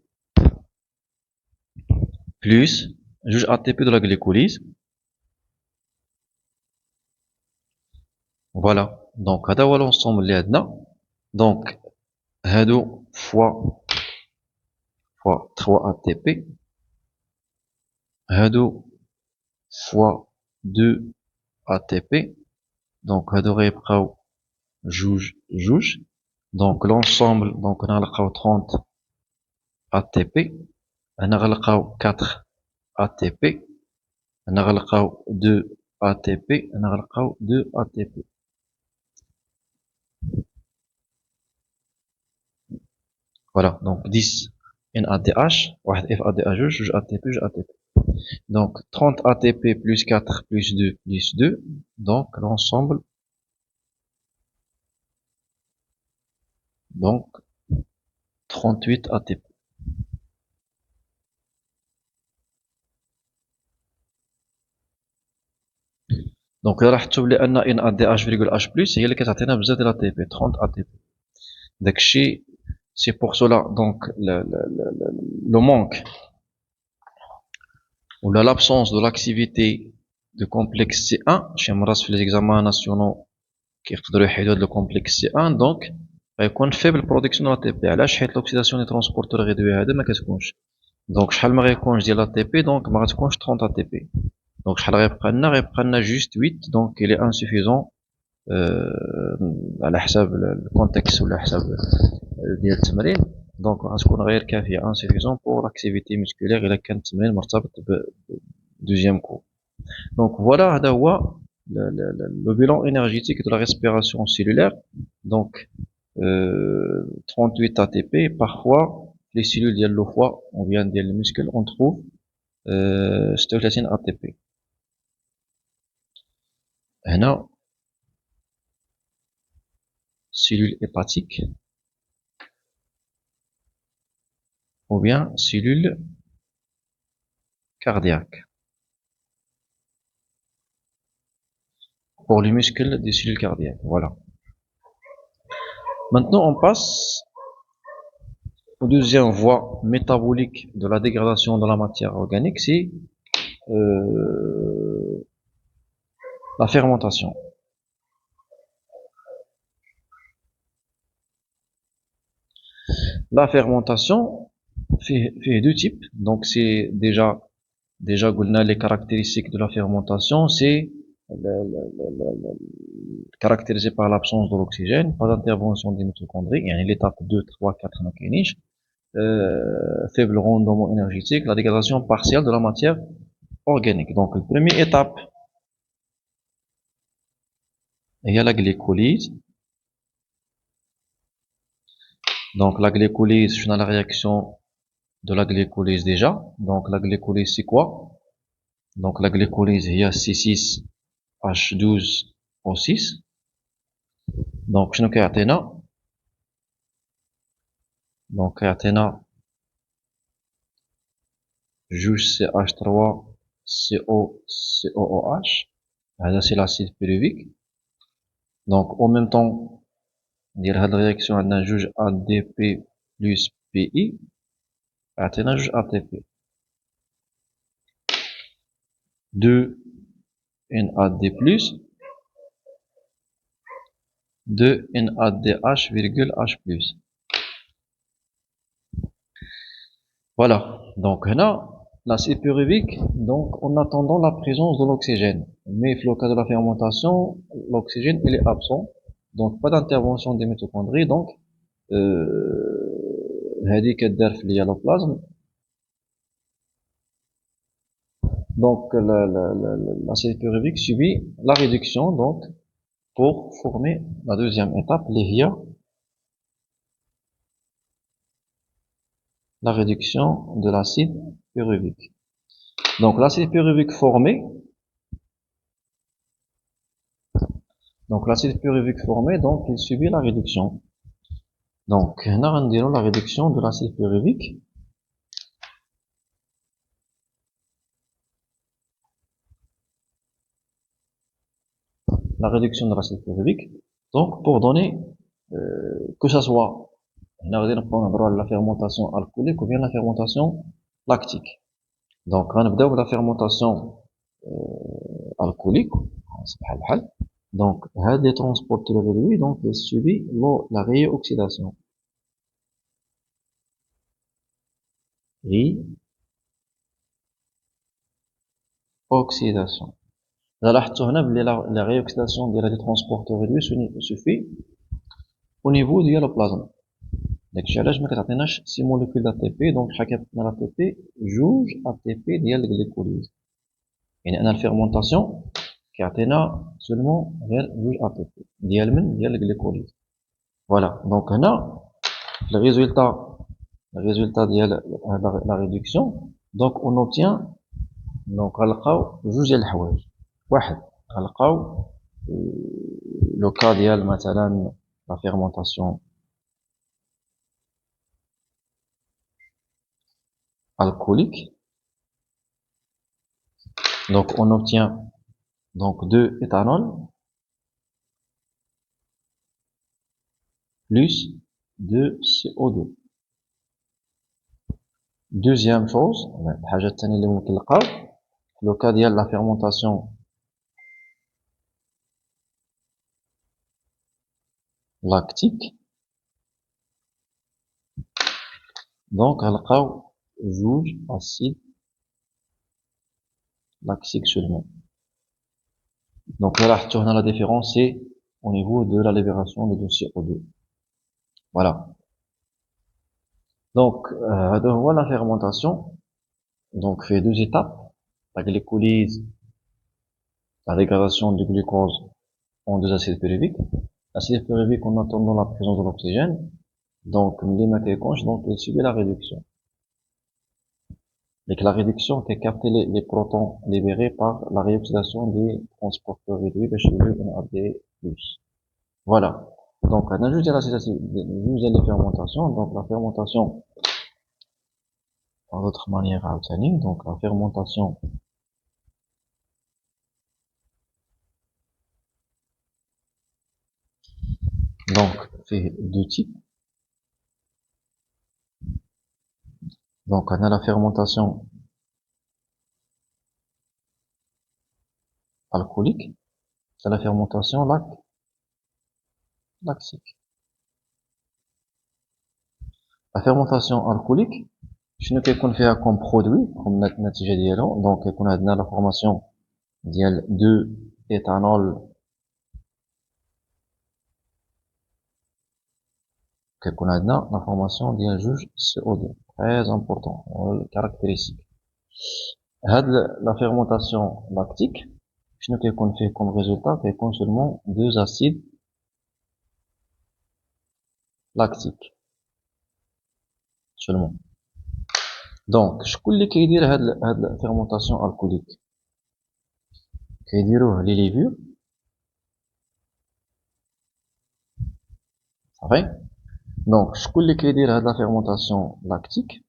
plus juge ATP de la glycolyse. Voilà. Donc هذا هو l'ensemble اللي عندنا. Donc هادو fois 3 ATP, هادو fois 2 ATP, donc هادو غيبقاو جوج, donc l'ensemble, donc on غنلقاو 30 ATP, هنا غنلقاو 4 ATP, هنا غنلقاو 2 ATP, هنا غنلقاو 2 ATP. Voilà, donc 10 NaDH, واحد FADH جوج ATP, جوج ATP. Donc 30 ATP plus 4 plus 2 plus 2, donc l'ensemble, donc 38 ATP. Donc là راح تشوف لي ان NaDH virgule H plus هي اللي كتعطينا بزاف ديال ATP 30 ATP. داكشي c'est pour cela donc le manque ou l'absence de l'activité de complexe C1 chez مرات في les examens nationaux كيقدروا يحيدوا هذا الكومبلكس C1 donc غيكون faible production de ATP. علاش؟ حيت l'oxydation des transporteurs réduits هذا ما كتكونش. donc شحال ما غيكونش ديال ATP donc ما غتكونش 30 ATP. donc شحال غيبقى لنا juste 8 donc il est insuffisant على حساب الكونتكست ولا حساب ديال التمرين. دونك غتكون غير كافيه insuffisant pour l'activité musculaire الا كان التمرين مرتبط ب deuxième cours. donc voilà هذا هو le bilan énergétique de la respiration cellulaire. donc 38 ATP. parfois les cellules ديال le foie on vient ديال المسكل on trouve 36 ATP. هنا cellule hépatique ou bien cellule cardiaque. Pour les muscles des cellules cardiaques, voilà. Maintenant, on passe aux deuxième voie métabolique de la dégradation de la matière organique, c'est la fermentation. La fermentation fait deux types. Donc, c'est déjà les caractéristiques de la fermentation, c'est caractérisé par l'absence de l'oxygène, pas d'intervention des mitochondries, et l'étape 2, 3, 4 ما كاينينش, faible rendement énergétique, la dégradation partielle de la matière organique. Donc, la première étape, il y a la glycolyse. Donc, la glycolyse, je suis dans la réaction de la glycolyse déjà. Donc, la glycolyse, c'est quoi? Donc, la glycolyse, il y a C6H12O6. Donc, je nous ai donc, juge CH3COOH. C'est l'acide pyruvique. Donc, en même temps, ندير هاد الرياكسيون عندنا جوج ADP plus PI عطينا جوج ATP. 2 NAD plus 2 NADH virgule H plus. Voilà. Donc là, l'acide pyruvique, donc en attendant la présence de l'oxygène. Mais dans le cas de la fermentation, l'oxygène il est absent. Donc pas d'intervention des mitochondries. Donc هذه كدار في اليالوبلازم. Donc l'acide pyruvique subit la réduction donc pour former la deuxième étape, la réduction de l'acide pyruvique. Donc l'acide pyruvique formé, donc il subit la réduction. Donc, on a la réduction de l'acide pyruvique. La réduction de l'acide pyruvique. Donc, pour donner, que ça soit, on a droit à la fermentation alcoolique ou bien la fermentation lactique. Donc, on a la fermentation alcoolique. Donc, les transporteurs réduits, donc, il subit la réoxydation. Réoxydation. La réoxydation des transporteurs réduits se fait au niveau du plasma. داكشي علاش ما كتعطيناش سي موليكول ATP دونك شحال كتعطينا ATP جوج ATP ديال الجليكوليز يعني انا الفيرمونطاسيون كيعطينا سولمون غير جوج ATP ديال الجليكوليز فوالا دونك هنا الريزولتا ديال لا ريدكسيون دونك اون اوبتيان دونك غنلقاو جوج ديال الحوايج واحد غنلقاو لو كا ديال مثلا لا فيرمونطاسيون alcoolique. Donc, on obtient donc 2 éthanol plus 2 CO2. Deuxième chose, le cas de la fermentation lactique. Donc, juge acide lactique seulement. Donc là, on a la différence, c'est au niveau de la libération de CO2. Voilà. Donc, la fermentation, donc fait deux étapes, la glycolyse, la dégradation du glucose en deux acides pyruviques. L'acide pyruvique en attendant la présence de l'oxygène, donc donc il subit la réduction. Et que la réduction est capter les protons libérés par la réoxydation des transporteurs réduits NAD+. Voilà. Donc, on a juste la fermentation. Donc, la fermentation, en d'autres manières, donc la fermentation donc fait deux types. Donc, on a la fermentation alcoolique, c'est la fermentation lactique. La fermentation alcoolique, شنو كيكون فيها comme produit comme النتيجة ديالو donc كيكون عندنا la formation ديال 2 éthanol كيكون عندنا la formation ديال جوج CO2 très important caractéristique. هاد la fermentation lactique شنو كيكون فيه comme résultat كيكون seulement 2 acides lactiques seulement. Donc شكون اللي كيدير هاد الفيرمونطاسيون الكوليك كيديروه لي ليفور صافي. دونك شكون اللي كيدير هاد لا فيرمونطاسيون لاكتيك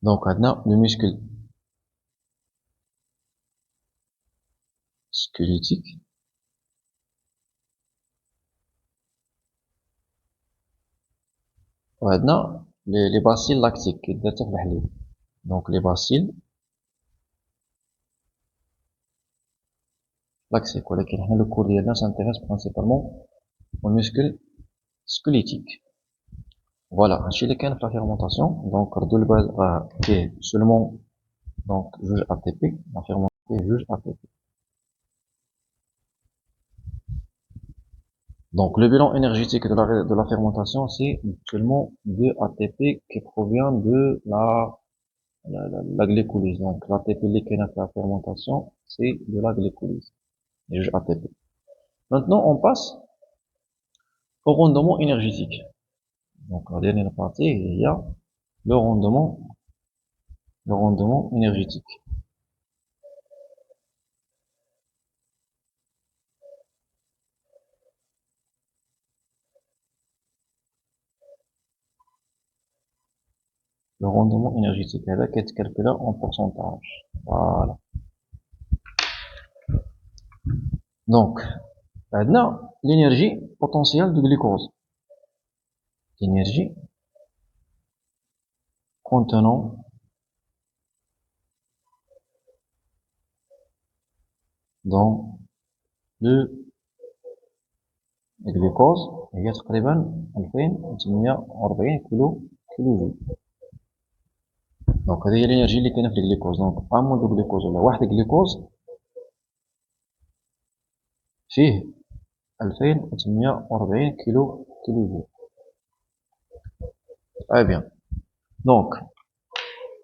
دونك عندنا لو ميسكل سكوليتيك وعندنا لي باسيل لاكتيك كيدير حتى في الحليب دونك لي باسيل لاكتيك ولكن حنا لو كور ديالنا سانتيريس برينسيبالمون au muscle squelettique. Voilà, هادشي اللي كاين في لا فيرمونطاسيون دونك ردوا البال فيه سولمون دونك جوج ATP لا فيرمونطاسيون فيه جوج ATP. Donc le bilan énergétique de la fermentation c'est seulement 2 ATP qui provient de la glycolyse. Donc l'ATP qui est la fermentation c'est de la glycolyse. les juges ATP. Maintenant, on passe au rendement énergétique. Donc, la dernière partie, il y a le rendement énergétique. Le rendement énergétique, là, qui est calculé en pourcentage. Voilà. Donc, maintenant, l'énergie potentielle de glucose. L'énergie contenant dans le glucose هي تقريبا 2840 كيلو جول. دونك هذه هي الانرجي اللي كاينه في الجليكوز. دونك امون دو جليكوز ولا واحد جليكوز فيه 2840 كيلو جول. Très bien. Donc,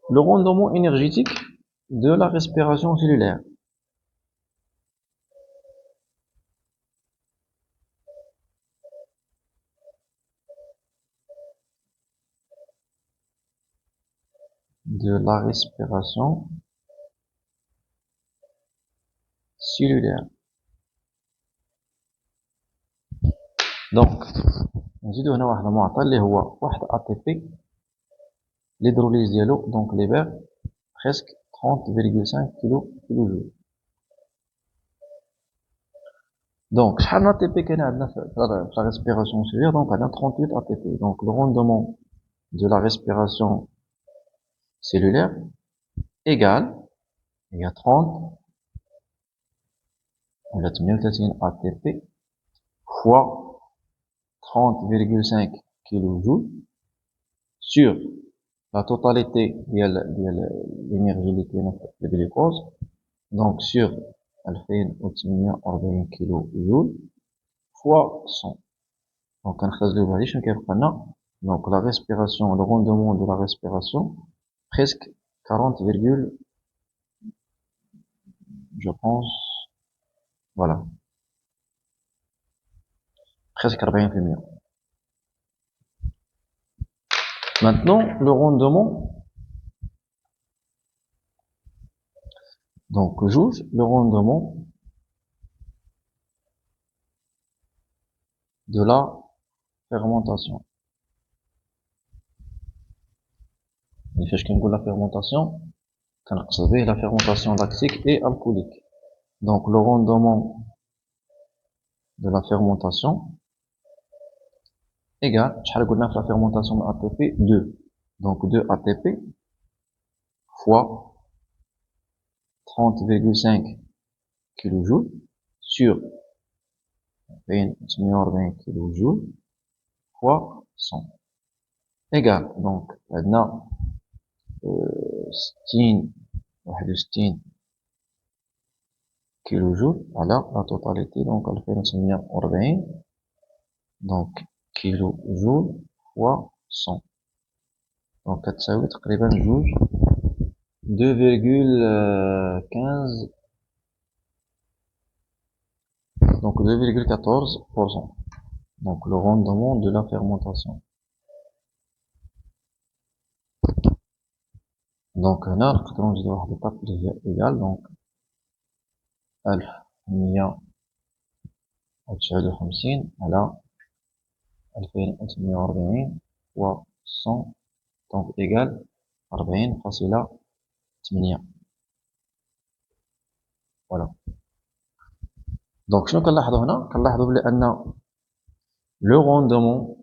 le rendement énergétique de la respiration cellulaire. De la respiration cellulaire. Donc, نزيدو هنا واحد المعطى اللي هو واحد ATP l'hydrolyse ديالو donc les verts presque 30,5 كيلو جول. Donc, شحال من ATP كاين عندنا في la respiration cellulaire. Donc, عندنا 38 ATP. Donc, le rendement de la respiration cellulaire égale, il y a 30 ولا 38 ATP fois 30,5 kJ sur la totalité de l'énergie اللي كاينه في الجلوكوز. Donc, sur 2840 kJ fois 100. Donc, كنخرجوا بهذه شنو كيبقى لنا؟ Donc, la respiration, le rendement de la respiration, presque 40, je pense, voilà, presque 40%. Maintenant, le rendement, donc, juge le rendement de la fermentation. Et fait que la fermentation, la fermentation lactique et alcoolique. Donc, le rendement de la fermentation égale, la fermentation de ATP 2. Donc, 2 ATP fois 30,5 kJ sur 2840 kJ fois 100 égale. Donc, maintenant, 61 كيلو جول على لا توتاليتي. دونك 2840 دونك كيلو جول فوا 100 دونك كتساوي تقريبا جوج 2,15 donc 2,14%. Donc le rendement de la fermentation. Donc هنا نقدروا نزيدو واحد الطاق اللي هي إيكال. دونك 1159 على 2840 fois 100 donc égal 40,8. voilà. donc شنو كنلاحظوا هنا؟ كنلاحظوا بلي ان le rendement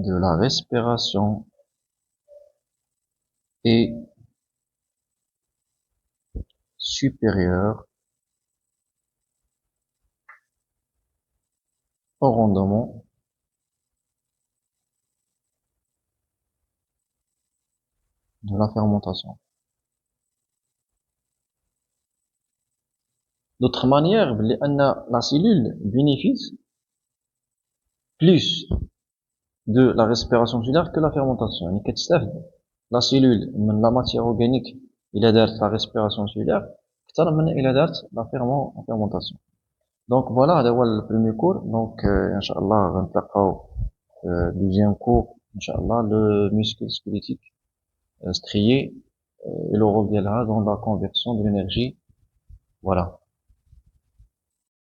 de la respiration est supérieur au rendement de la fermentation. D'autre manière, la cellule bénéficie plus de la respiration cellulaire que la fermentation. يعني كتستافد لا سيلول من لا ماتيير اورغانيك الى دارت لا ريسبيراسيون سيلولار اكثر من الى دارت لا فيرمونطاسيون. دونك فوالا هذا هو البريمي كور. دونك ان شاء الله غنتلاقاو دوزيام كور ان شاء الله لو muscle squelettique strié et le rôle ديالها dans la conversion de l'énergie. Voilà.